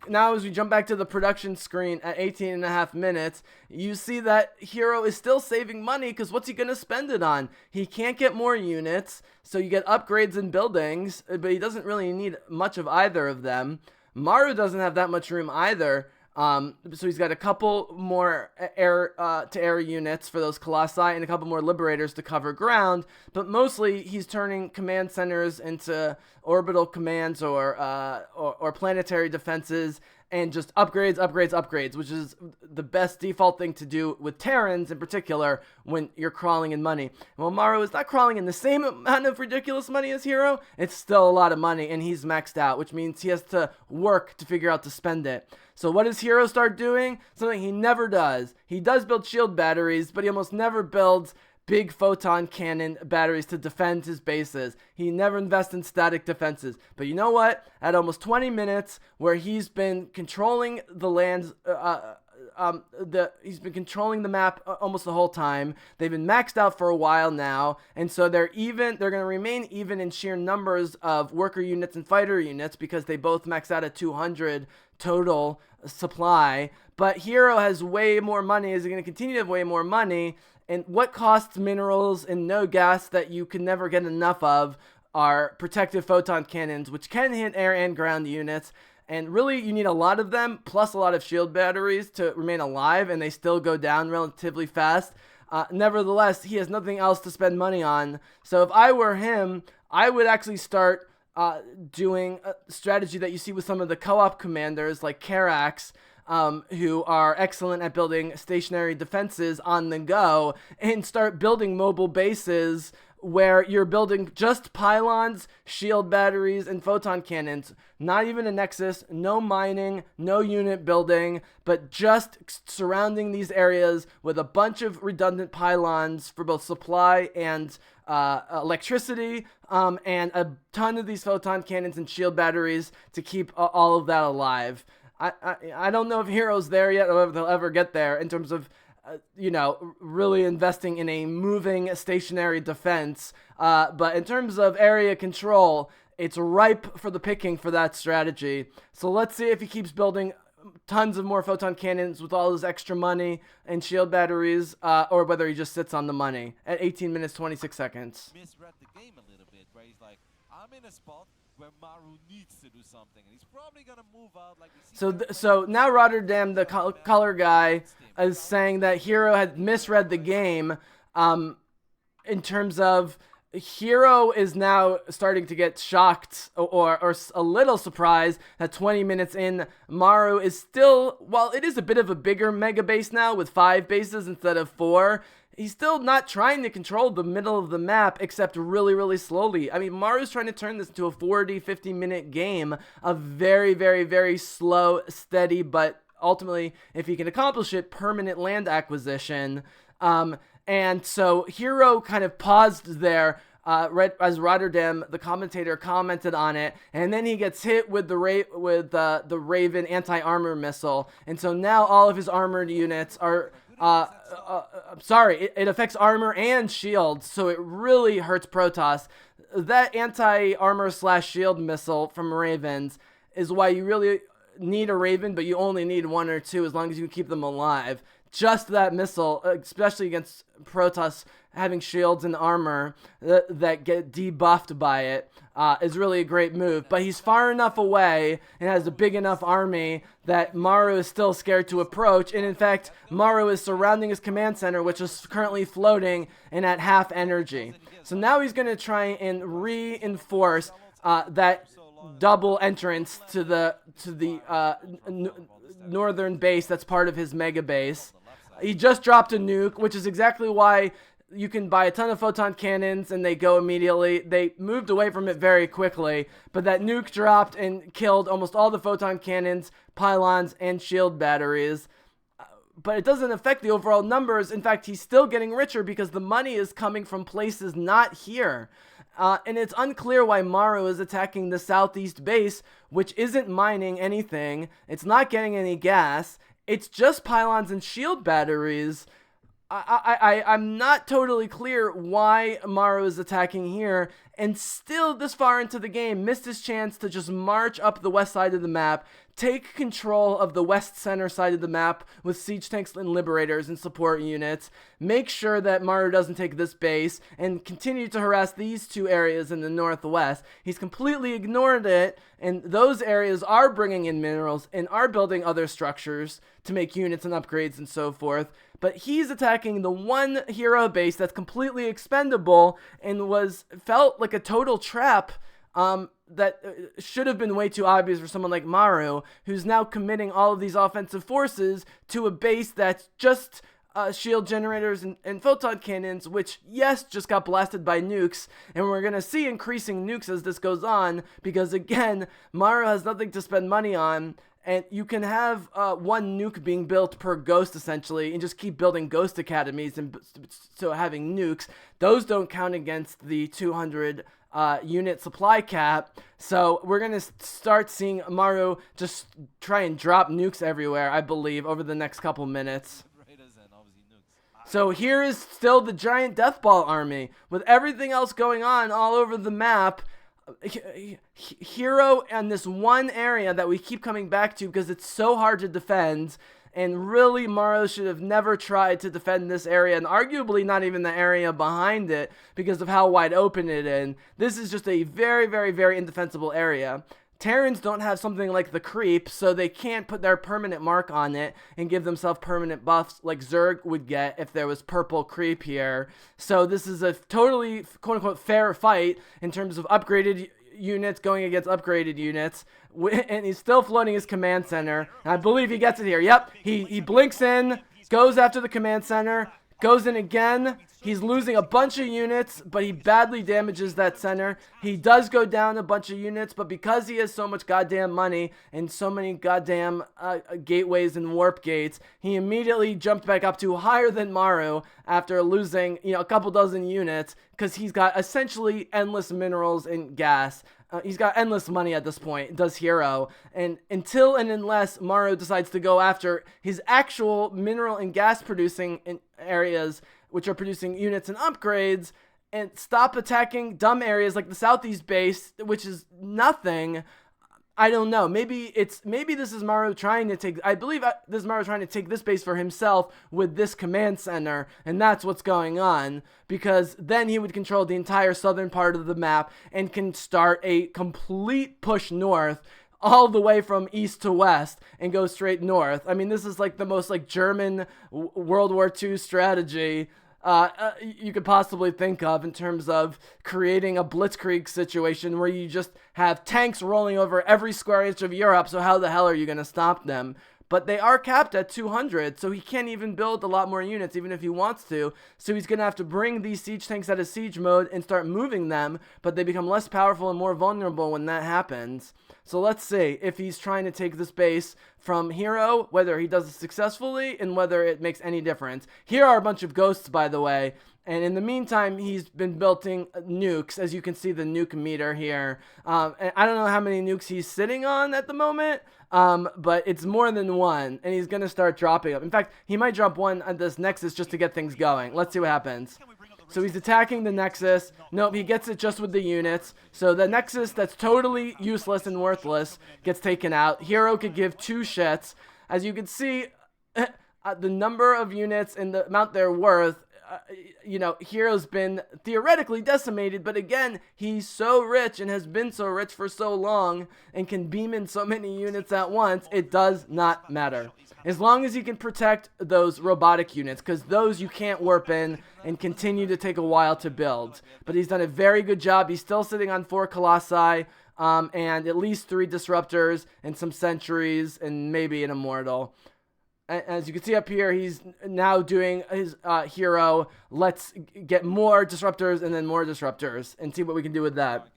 [SPEAKER 1] now as we jump back to the production screen at 18.5 minutes, you see that Hero is still saving money, because what's he going to spend it on? He can't get more units, so you get upgrades and buildings, but he doesn't really need much of either of them. MARU doesn't have that much room either. So he's got a couple more air-to-air units for those Colossi and a couple more Liberators to cover ground, but mostly he's turning command centers into orbital commands or planetary defenses, and just upgrades, which is the best default thing to do with Terrans in particular when you're crawling in money. Well, MARU is not crawling in the same amount of ridiculous money as Hero. It's still a lot of money, and he's maxed out, which means he has to work to figure out to spend it. So what does Hero start doing? Something he never does. He does build shield batteries, but he almost never builds big photon cannon batteries to defend his bases. He never invests in static defenses. But you know what? At almost 20 minutes, where he's been controlling the lands, he's been controlling the map almost the whole time. They've been maxed out for a while now, and so they're going to remain even in sheer numbers of worker units and fighter units because they both max out at 200 total supply. But hero has way more money. Is going to continue to have way more money, and what costs minerals and no gas that you can never get enough of are protective photon cannons, which can hit air and ground units. And really, you need a lot of them, plus a lot of shield batteries to remain alive, and they still go down relatively fast. Nevertheless, he has nothing else to spend money on. So if I were him, I would actually start doing a strategy that you see with some of the co-op commanders like Karax, who are excellent at building stationary defenses on the go, and start building mobile bases where you're building just pylons, shield batteries, and photon cannons. Not even a nexus, no mining, no unit building, but just surrounding these areas with a bunch of redundant pylons for both supply and electricity, and a ton of these photon cannons and shield batteries to keep all of that alive. I don't know if hero's there yet or if they'll ever get there in terms of really investing in a moving stationary defense. But in terms of area control, it's ripe for the picking for that strategy. So let's see if he keeps building tons of more photon cannons with all his extra money and shield batteries, or whether he just sits on the money at 18 minutes, 26 seconds.
[SPEAKER 3] Misread the game a little bit, where he's like, I'm in a spot where MARU needs to do something, and he's probably gonna move out like we see.
[SPEAKER 1] So now Rotterdam, the color guy, is saying that hero had misread the game, in terms of hero is now starting to get shocked or a little surprised that 20 minutes in, MARU is still, while it is a bit of a bigger mega base now with 5 bases instead of 4, he's still not trying to control the middle of the map, except really, really slowly. I mean, MARU's trying to turn this into a 40, 50-minute game of very, very, very slow, steady, but ultimately, if he can accomplish it, permanent land acquisition. And so hero kind of paused there, as Rotterdam, the commentator, commented on it, and then he gets hit with the Raven anti-armor missile, and so now all of his armored units are... it affects armor and shield, so it really hurts Protoss. That anti-armor / shield missile from Ravens is why you really need a Raven, but you only need 1 or 2 as long as you can keep them alive. Just that missile, especially against Protoss having shields and armor that get debuffed by it, is really a great move. But he's far enough away and has a big enough army that MARU is still scared to approach. And in fact, MARU is surrounding his command center, which is currently floating and at half energy. So now he's going to try and reinforce that double entrance to the northern base that's part of his mega base. He just dropped a nuke, which is exactly why you can buy a ton of photon cannons and they go immediately. They moved away from it very quickly, but that nuke dropped and killed almost all the photon cannons, pylons, and shield batteries. But it doesn't affect the overall numbers. In fact, he's still getting richer because the money is coming from places not here. And it's unclear why MARU is attacking the southeast base, which isn't mining anything. It's not getting any gas. It's just pylons and shield batteries. I'm not totally clear why MARU is attacking here, and still this far into the game missed his chance to just march up the west side of the map, take control of the west center side of the map with siege tanks and liberators and support units, make sure that MARU doesn't take this base, and continue to harass these 2 areas in the northwest. He's completely ignored it, and those areas are bringing in minerals and are building other structures to make units and upgrades and so forth. But he's attacking the one hero base that's completely expendable and felt like a total trap that should have been way too obvious for someone like MARU, who's now committing all of these offensive forces to a base that's just shield generators and photon cannons, which, yes, just got blasted by nukes, and we're going to see increasing nukes as this goes on, because, again, MARU has nothing to spend money on, and you can have one nuke being built per ghost, essentially, and just keep building ghost academies, and so having nukes. Those don't count against the 200 unit supply cap, so we're going to start seeing MARU just try and drop nukes everywhere, I believe, over the next couple minutes. So here is still the giant death ball army, with everything else going on all over the map. Hero and this one area that we keep coming back to because it's so hard to defend, and really MARU should have never tried to defend this area, and arguably not even the area behind it because of how wide open it is. This is just a very, very, very indefensible area. Terrans don't have something like the creep, so they can't put their permanent mark on it and give themselves permanent buffs like Zerg would get if there was purple creep here. So this is a totally quote-unquote fair fight in terms of upgraded units going against upgraded units, and he's still floating his command center. And I believe he gets it here. Yep, he blinks in, goes after the command center, goes in again. He's losing a bunch of units, but he badly damages that center. He does go down a bunch of units, but because he has so much goddamn money and so many goddamn gateways and warp gates, he immediately jumped back up to higher than MARU after losing, a couple dozen units, because he's got essentially endless minerals and gas. He's got endless money at this point, does Hero. And until and unless MARU decides to go after his actual mineral and gas producing areas, which are producing units and upgrades, and stop attacking dumb areas like the southeast base, which is nothing. I don't know. Maybe this is MARU trying to take. I believe this is MARU trying to take this base for himself with this command center, and that's what's going on. Because then he would control the entire southern part of the map and can start a complete push north, all the way from east to west, and go straight north. I mean, this is like the most like German World War II strategy you could possibly think of in terms of creating a blitzkrieg situation where you just have tanks rolling over every square inch of Europe, so how the hell are you going to stop them? But they are capped at 200, so he can't even build a lot more units even if he wants to. So he's going to have to bring these siege tanks out of siege mode and start moving them, but they become less powerful and more vulnerable when that happens. So let's see if he's trying to take this base from Hero, whether he does it successfully, and whether it makes any difference. Here are a bunch of ghosts, by the way, and in the meantime, he's been building nukes, as you can see the nuke meter here. And I don't know how many nukes he's sitting on at the moment, but it's more than one, and he's going to start dropping them. In fact, he might drop one at this Nexus just to get things going. Let's see what happens. So he's attacking the Nexus. Nope, he gets it just with the units. So the Nexus that's totally useless and worthless gets taken out. Hero could give two shits. As you can see, the number of units and the amount they're worth, Hero's been theoretically decimated, but again, he's so rich and has been so rich for so long and can beam in so many units at once, it does not matter. As long as he can protect those robotic units, because those you can't warp in and continue to take a while to build. But he's done a very good job. He's still sitting on 4 Colossi and at least 3 Disruptors and some Sentries and maybe an Immortal. As you can see up here, he's now doing his Hero. Let's get more Disruptors and then more Disruptors and see what we can do with that.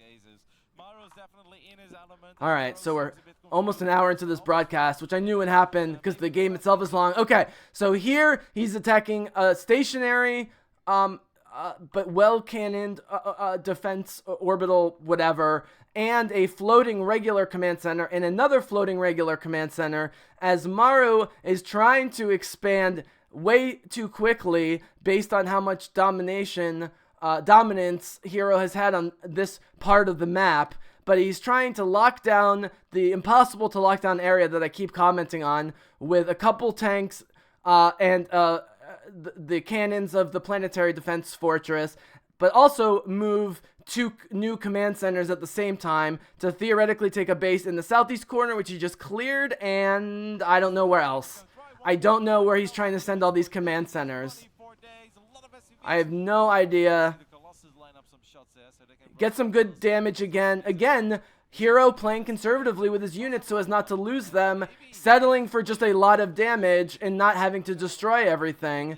[SPEAKER 1] Alright, so we're almost an hour into this broadcast, which I knew would happen because the game itself is long. Okay, so here he's attacking a stationary, but well-cannoned defense orbital whatever, and a floating regular command center and another floating regular command center, as MARU is trying to expand way too quickly based on how much dominance Hero has had on this part of the map. But he's trying to lock down the impossible to lock down area that I keep commenting on with a couple tanks and the cannons of the Planetary Defense Fortress, but also move 2 new command centers at the same time to theoretically take a base in the southeast corner, which he just cleared, and I don't know where else. I don't know where he's trying to send all these command centers. I have no idea. Get some good damage again. Again, Hero playing conservatively with his units so as not to lose them, settling for just a lot of damage and not having to destroy everything,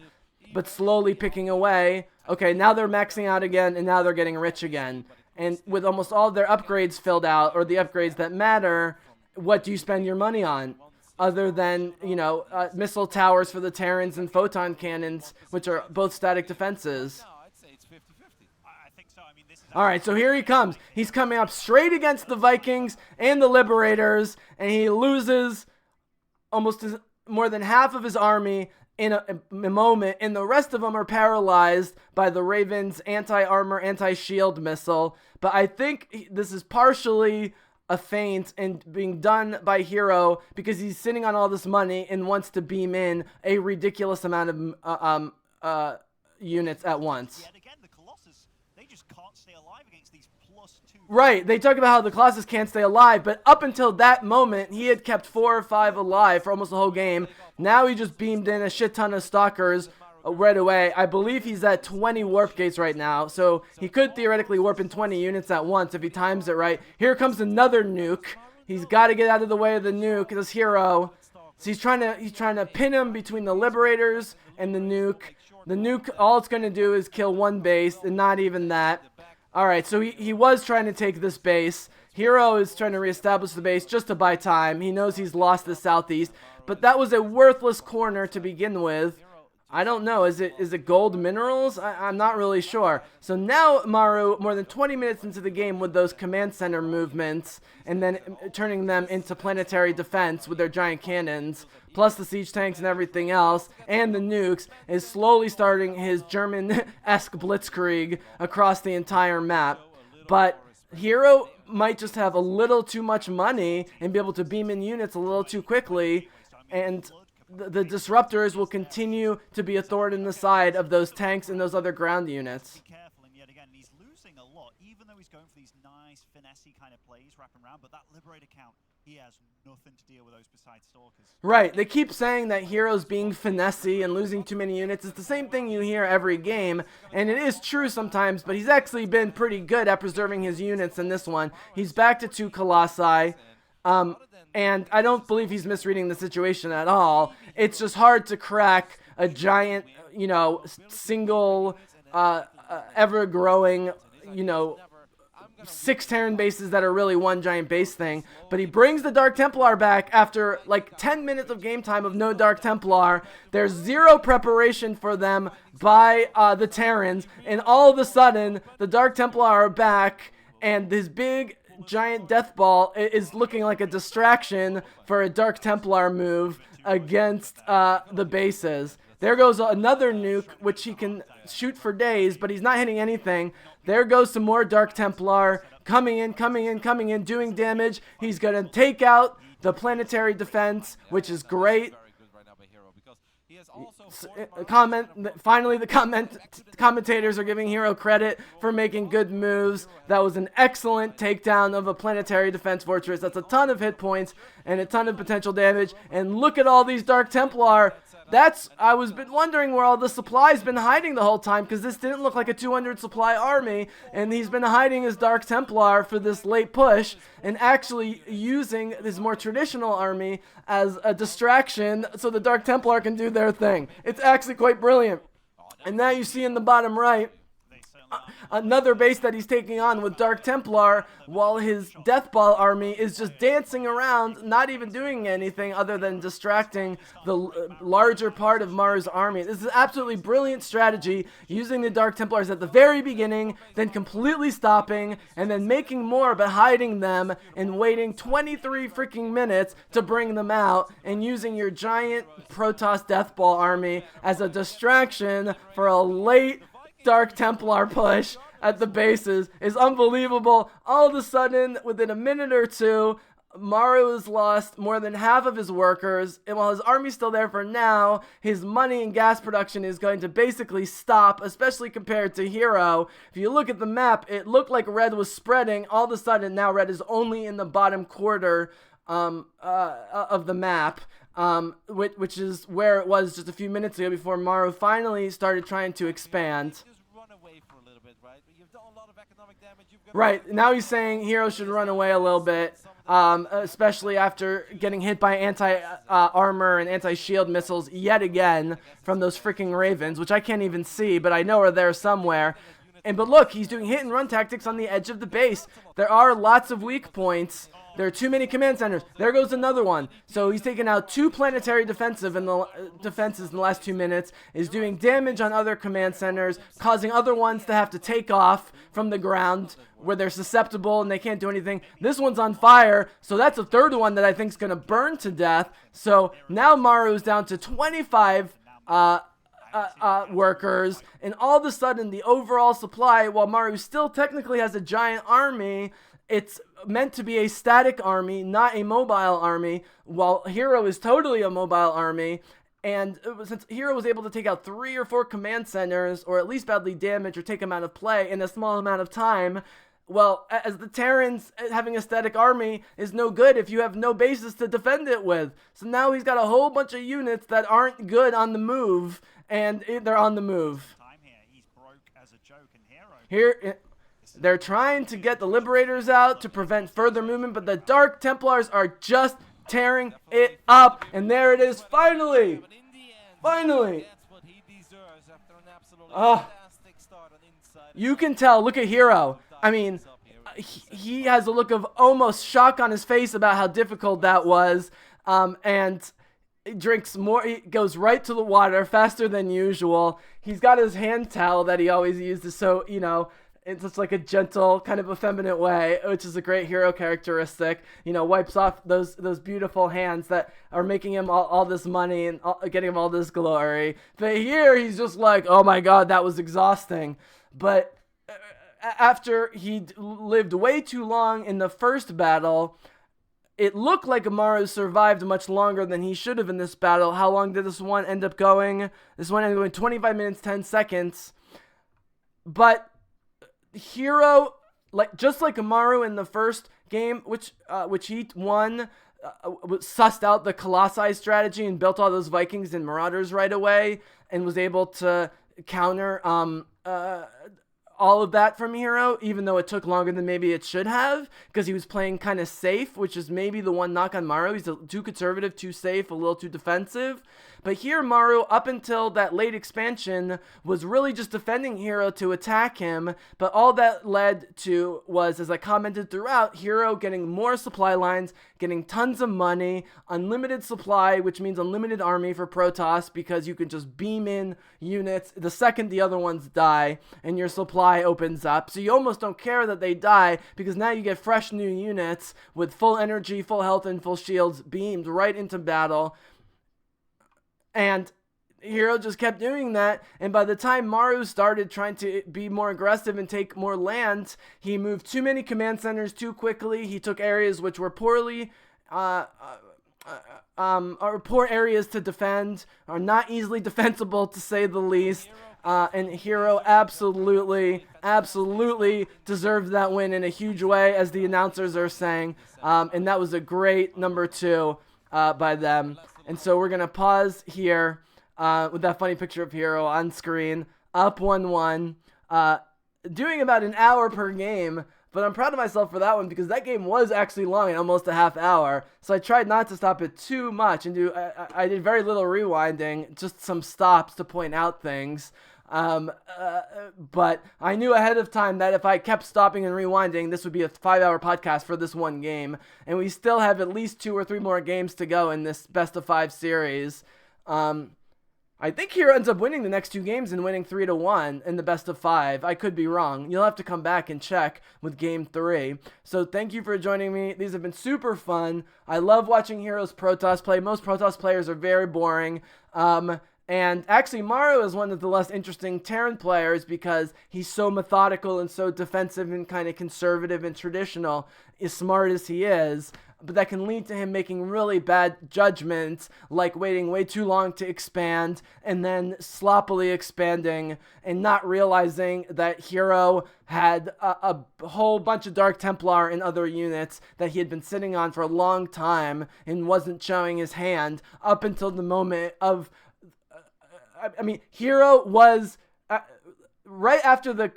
[SPEAKER 1] but slowly picking away. Okay, now they're maxing out again, and now they're getting rich again. And with almost all of their upgrades filled out, or the upgrades that matter, what do you spend your money on? Other than, you know, missile towers for the Terrans and photon cannons, which are both static defenses.
[SPEAKER 3] No, I'd say it's 50-50.
[SPEAKER 2] I think so. I mean, this is
[SPEAKER 1] All right, so here he comes. He's coming up straight against the Vikings and the Liberators, and he loses almost more than half of his army in a moment, and the rest of them are paralyzed by the Ravens' anti-armor, anti-shield missile. But I think this is partially a feint and being done by hero because he's sitting on all this money and wants to beam in a ridiculous amount of units at once.
[SPEAKER 2] yet again the Colossus. They just can't stay alive against these +2.
[SPEAKER 1] Right, they talk about how the Colossus can't stay alive, but up until that moment, he had kept 4 or 5 alive for almost the whole game. Now he just beamed in a shit ton of Stalkers right away. I believe he's at 20 warp gates right now, so he could theoretically warp in 20 units at once if he times it right. Here comes another nuke. He's got to get out of the way of the nuke, this hero. So he's trying to pin him between the Liberators and the nuke. The nuke, all it's going to do is kill one base, and not even that. Alright, so he was trying to take this base. Hero is trying to reestablish the base just to buy time. He knows he's lost the southeast, but that was a worthless corner to begin with. I don't know, is it gold minerals? I'm not really sure. So now MARU, more than 20 minutes into the game with those command center movements, and then turning them into planetary defense with their giant cannons, plus the siege tanks and everything else, and the nukes, is slowly starting his German-esque blitzkrieg across the entire map. But Hero might just have a little too much money and be able to beam in units a little too quickly, and the disruptors will continue to be a thorn in the side of those tanks and those other ground units.
[SPEAKER 2] Be careful, and yet again, he's losing a lot, even though he's going for these nice, finessey kind of plays, wrapping around. But that Liberator count, he has nothing to deal with those besides Stalkers.
[SPEAKER 1] Right, they keep saying that Hero's being finessey and losing too many units. It's the same thing you hear every game, and it is true sometimes, but he's actually been pretty good at preserving his units in this one. He's back to 2 Colossi. And I don't believe he's misreading the situation at all. It's just hard to crack a giant, you know, single, ever-growing, you know, 6 Terran bases that are really one giant base thing. But he brings the Dark Templar back after like 10 minutes of game time of no Dark Templar. There's 0 preparation for them by the Terrans. And all of a sudden, the Dark Templar are back, and this big giant death ball is looking like a distraction for a Dark Templar move against the bases. There goes another nuke, which he can shoot for days, but he's not hitting anything. There goes some more Dark Templar coming in, doing damage. He's going to take out the planetary defense, which is great. Finally, the commentators are giving Hero credit for making good moves. That was an excellent takedown of a planetary defense fortress. That's a ton of hit points and a ton of potential damage. And look at all these Dark Templar. I was been wondering where all the supply's been hiding the whole time, because this didn't look like a 200 supply army, and he's been hiding his Dark Templar for this late push and actually using this more traditional army as a distraction so the Dark Templar can do their thing. It's actually quite brilliant. And now you see in the bottom right another base that he's taking on with Dark Templar, while his Deathball army is just dancing around, not even doing anything other than distracting the larger part of MARU's army. This is absolutely brilliant strategy, using the Dark Templars at the very beginning, then completely stopping, and then making more but hiding them, and waiting 23 freaking minutes to bring them out, and using your giant Protoss Deathball army as a distraction for a late Dark Templar push at the bases is unbelievable. All of a sudden, within a minute or two, MARU has lost more than half of his workers, and while his army's still there for now, his money and gas production is going to basically stop, especially compared to Hero. If you look at the map, it looked like Red was spreading. All of a sudden, now Red is only in the bottom quarter of the map. Which is where it was just a few minutes ago before MARU finally started trying to expand.
[SPEAKER 3] Just run away for a little bit, right? You've done a lot of economic damage.
[SPEAKER 1] Right, now he's saying hero should run away a little bit, especially after getting hit by anti-armor and anti-shield missiles yet again from those freaking Ravens, which I can't even see, but I know are there somewhere. But look, he's doing hit and run tactics on the edge of the base. There are lots of weak points. There are too many command centers. There goes another one. So he's taken out 2 planetary defenses in the last 2 minutes, is doing damage on other command centers, causing other ones to have to take off from the ground where they're susceptible and they can't do anything. This one's on fire, so that's a third one that I think is going to burn to death. So now MARU's down to 25 workers, and all of a sudden the overall supply, while MARU still technically has a giant army, it's meant to be a static army, not a mobile army, while hero is totally a mobile army. And since hero was able to take out 3 or 4 command centers, or at least badly damage or take them out of play in a small amount of time, well, as the Terrans, having a static army is no good if you have no bases to defend it with. So now he's got a whole bunch of units that aren't good on the move, and they're on the move. Here, they're trying to get the Liberators out to prevent further movement, but the Dark Templars are just tearing it up, and there it is, finally! Finally! You can tell, look at Hero. I mean, he has a look of almost shock on his face about how difficult that was, and drinks more. He goes right to the water faster than usual. He's got his hand towel that he always uses, so, you know, it's just like a gentle, kind of effeminate way, which is a great hero characteristic. You know, wipes off those beautiful hands that are making him all this money and getting him all this glory. But here, he's just like, oh my god, that was exhausting. But after he lived way too long in the first battle, it looked like MARU survived much longer than he should have in this battle. How long did this one end up going? This one ended up going 25 minutes, 10 seconds. But hero, just like MARU in the first game, which he won, sussed out the Colossi strategy and built all those Vikings and Marauders right away, and was able to counter all of that from hero, even though it took longer than maybe it should have, because he was playing kind of safe, which is maybe the one knock on MARU. He's too conservative, too safe, a little too defensive. But here, MARU, up until that late expansion, was really just defending hero to attack him, but all that led to was, as I commented throughout, hero getting more supply lines, getting tons of money, unlimited supply, which means unlimited army for Protoss, because you can just beam in units the second the other ones die, and your supply opens up. So you almost don't care that they die, because now you get fresh new units with full energy, full health, and full shields beamed right into battle. And hero just kept doing that, and by the time MARU started trying to be more aggressive and take more land, he moved too many command centers too quickly. He took areas which were poorly or poor areas to defend, are not easily defensible, to say the least. And hero absolutely deserved that win in a huge way, as the announcers are saying. And that was a great number 2 by them. And so we're going to pause here with that funny picture of hero on screen. Up 1-1. Doing about an hour per game. But I'm proud of myself for that one, because that game was actually long, almost a half hour. So I tried not to stop it too much, and I did very little rewinding, just some stops to point out things. But I knew ahead of time that if I kept stopping and rewinding, this would be a 5-hour podcast for this one game. And we still have at least 2 or 3 more games to go in this best of 5 series. I think hero ends up winning the next 2 games and winning 3-1 in the best of 5. I could be wrong. You'll have to come back and check with game 3. So thank you for joining me. These have been super fun. I love watching heroes Protoss play. Most Protoss players are very boring. And actually, MARU is one of the less interesting Terran players, because he's so methodical and so defensive and kind of conservative and traditional, as smart as he is. But that can lead to him making really bad judgments, like waiting way too long to expand and then sloppily expanding and not realizing that hero had a whole bunch of Dark Templar and other units that he had been sitting on for a long time and wasn't showing his hand up until the moment of... I mean, hero was right after the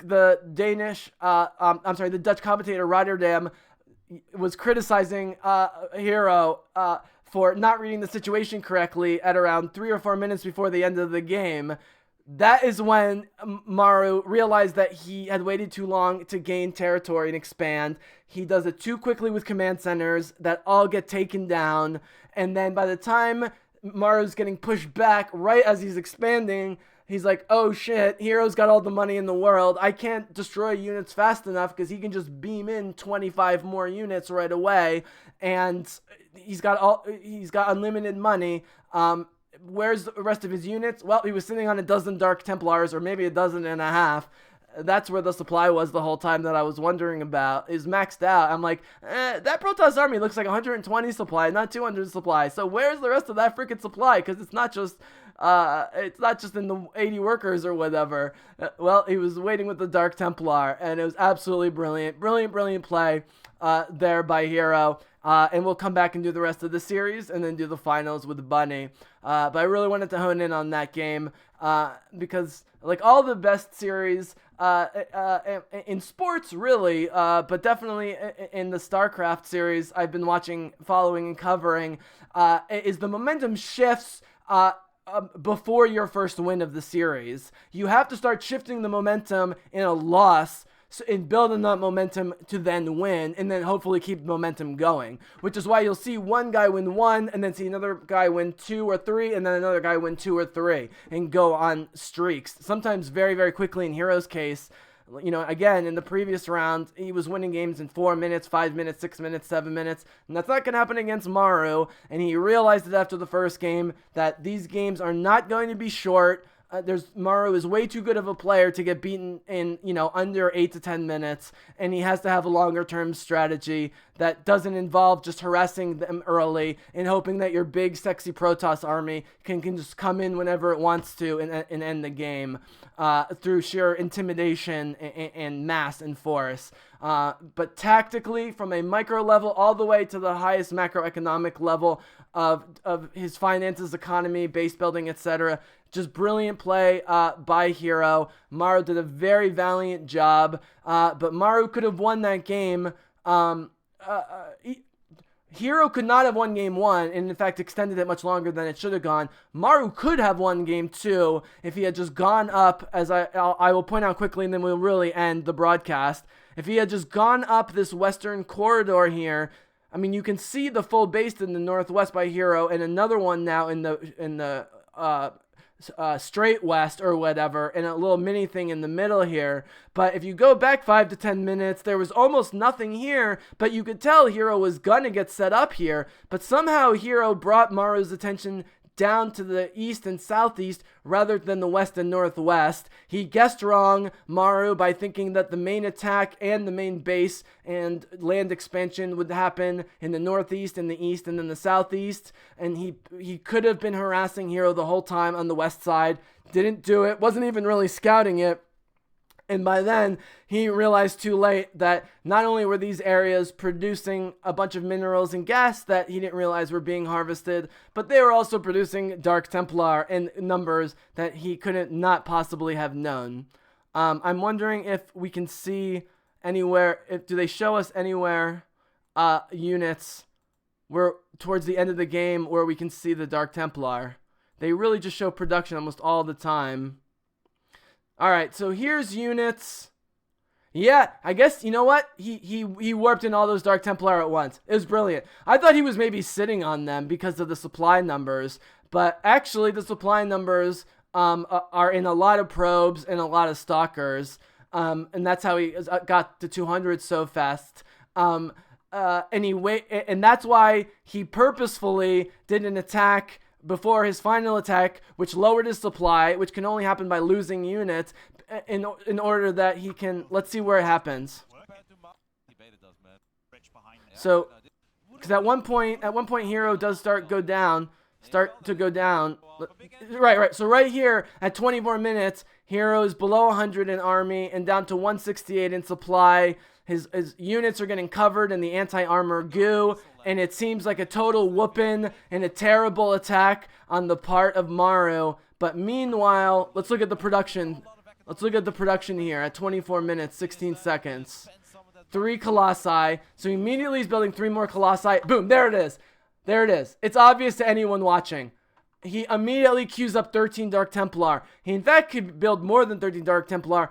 [SPEAKER 1] the Dutch commentator Rotterdam was criticizing herO for not reading the situation correctly at around 3 or 4 minutes before the end of the game. That is when MARU realized that he had waited too long to gain territory and expand. He does it too quickly with command centers that all get taken down. And then by the time MARU's getting pushed back right as he's expanding, he's like, oh shit, herO's got all the money in the world. I can't destroy units fast enough because he can just beam in 25 more units right away. And he's got unlimited money. Where's the rest of his units? Well, he was sitting on a dozen Dark Templars, or maybe a dozen and a half. That's where the supply was the whole time that I was wondering about. Is maxed out. I'm like, that Protoss army looks like 120 supply, not 200 supply. So where's the rest of that freaking supply? Because it's not just in the 80 workers or whatever. Well, he was waiting with the Dark Templar, and it was absolutely brilliant. Brilliant play there by herO. And we'll come back and do the rest of the series and then do the finals with Bunny. But I really wanted to hone in on that game because, like, all the best series in sports, really, but definitely in the Starcraft series I've been watching, following, and covering, is the momentum shifts before your first win of the series. You have to start shifting the momentum in a loss and building that momentum to then win, and then hopefully keep the momentum going, which is why you'll see one guy win 1 and then see another guy win 2 or 3 and then another guy win 2 or 3 and go on streaks, sometimes very, very quickly. In herO's case, you know, again, in the previous round, he was winning games in 4 minutes, 5 minutes, 6 minutes, 7 minutes, and that's not going to happen against MARU, and he realized it after the first game that these games are not going to be short. MARU is way too good of a player to get beaten in, under 8 to 10 minutes, and he has to have a longer term strategy that doesn't involve just harassing them early and hoping that your big, sexy Protoss army can just come in whenever it wants to and end the game through sheer intimidation and mass and force. But tactically, from a micro level all the way to the highest macroeconomic level of his finances, economy, base building, etc., just brilliant play by herO. MARU did a very valiant job, but MARU could have won that game. herO could not have won game 1, and in fact extended it much longer than it should have gone. MARU could have won game 2 if he had just gone up, as I will point out quickly, and then we'll really end the broadcast. If he had just gone up this western corridor here, I mean, you can see the full base in the northwest by herO, and another one now in the straight west or whatever, and a little mini thing in the middle here. But if you go back 5 to 10 minutes, there was almost nothing here, but you could tell herO was gonna get set up here. But somehow herO brought MARU's attention down to the east and southeast rather than the west and northwest. He guessed wrong, MARU, by thinking that the main attack and the main base and land expansion would happen in the northeast and the east and then the southeast, and he could have been harassing herO the whole time on the west side. Didn't do it, wasn't even really scouting it. And by then, he realized too late that not only were these areas producing a bunch of minerals and gas that he didn't realize were being harvested, but they were also producing Dark Templar in numbers that he couldn't not possibly have known. I'm wondering if we can see anywhere, do they show us anywhere units where towards the end of the game where we can see the Dark Templar? They really just show production almost all the time. Alright, so here's units. Yeah, I guess, you know what? He warped in all those Dark Templar at once. It was brilliant. I thought he was maybe sitting on them because of the supply numbers, but actually the supply numbers are in a lot of probes and a lot of stalkers, and that's how he got to 200 so fast. And that's why he purposefully did an attack before his final attack, which lowered his supply, which can only happen by losing units, in order that he can, let's see where it happens. So, because at one point herO does start to go down. Right. So right here at 24 minutes, herO is below 100 in army and down to 168 in supply. His units are getting covered in the anti-armor goo, and it seems like a total whooping and a terrible attack on the part of MARU. But meanwhile, let's look at the production. Let's look at the production here at 24 minutes, 16 seconds. 3 Colossi. So immediately he's building 3 more Colossi. Boom, there it is. There it is. It's obvious to anyone watching. He immediately queues up 13 Dark Templar. He in fact could build more than 13 Dark Templar.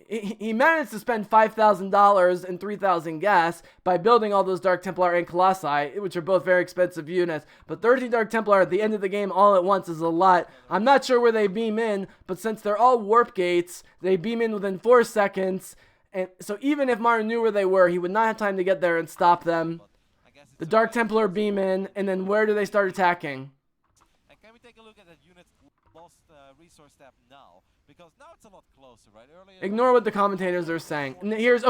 [SPEAKER 1] He managed to spend $5,000 and 3,000 gas by building all those Dark Templar and Colossi, which are both very expensive units. But 13 Dark Templar at the end of the game all at once is a lot. I'm not sure where they beam in, but since they're all warp gates, they beam in within 4 seconds. And so even if MARU knew where they were, he would not have time to get there and stop them. The Dark Templar beam in, and then where do they start attacking?
[SPEAKER 3] And can we take a look at that unit's lost resource step now? Because now it's a lot closer, right? Earlier,
[SPEAKER 1] ignore what the commentators are saying. And here's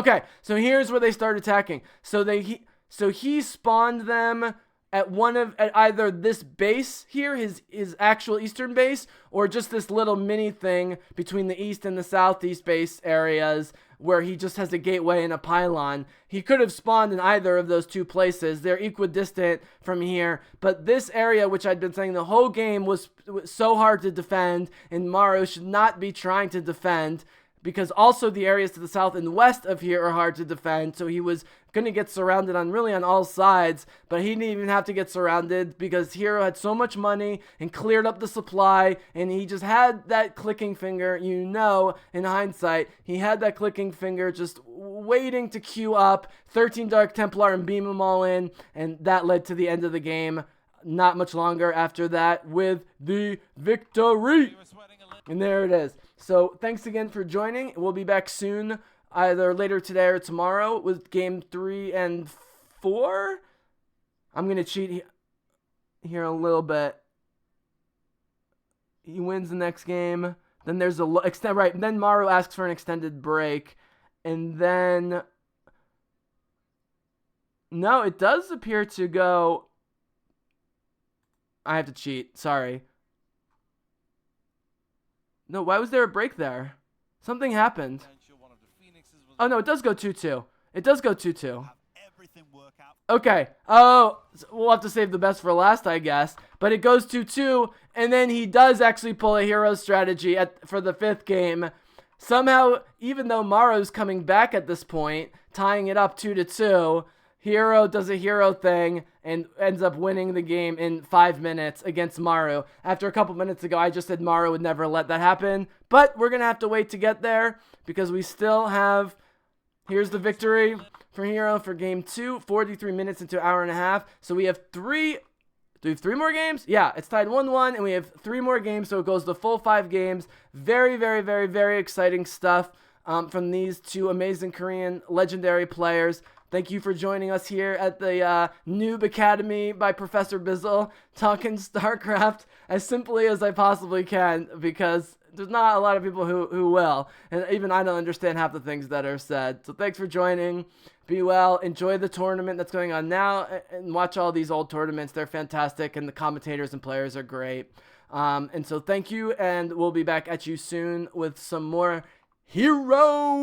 [SPEAKER 1] here's where they start attacking. So he spawned them at either this base here, his actual eastern base, or just this little mini thing between the east and the southeast base areas where he just has a gateway and a pylon. He could have spawned in either of those 2 places. They're equidistant from here, but this area, which I'd been saying the whole game was so hard to defend, and MARU should not be trying to defend, because also the areas to the south and west of here are hard to defend, so he was going to get surrounded on all sides, but he didn't even have to get surrounded because hero had so much money and cleared up the supply, and he just had that clicking finger, in hindsight, he had that clicking finger just waiting to queue up 13 Dark Templar and beam them all in, and that led to the end of the game. Not much longer after that with the victory. And there it is. So thanks again for joining. We'll be back soon, either later today or tomorrow, with game 3 and 4. I'm going to cheat here a little bit. He wins the next game. Then there's then MARU asks for an extended break. And then, no, it does appear to go. I have to cheat. Sorry. No, why was there a break there? Something happened. Oh, no, it does go 2-2. It does go 2-2. Okay. Oh, we'll have to save the best for last, I guess. But it goes 2-2, and then he does actually pull a hero strategy for the 5th game. Somehow, even though MARU's coming back at this point, tying it up 2-2, hero does a hero thing and ends up winning the game in 5 minutes against MARU. After a couple minutes ago, I just said MARU would never let that happen. But we're going to have to wait to get there because we still have... Here's the victory for hero for game 2, 43 minutes into an hour and a half. So we have 3... Do we have 3 more games? Yeah, it's tied 1-1, and we have 3 more games, so it goes the full 5 games. Very, very, very, very exciting stuff from these 2 amazing Korean legendary players. Thank you for joining us here at the Noob Academy by Professor Bizzle, talking StarCraft as simply as I possibly can, because there's not a lot of people who will, and even I don't understand half the things that are said. So thanks for joining. Be well. Enjoy the tournament that's going on now, and watch all these old tournaments. They're fantastic, and the commentators and players are great. And so thank you, and we'll be back at you soon with some more hero.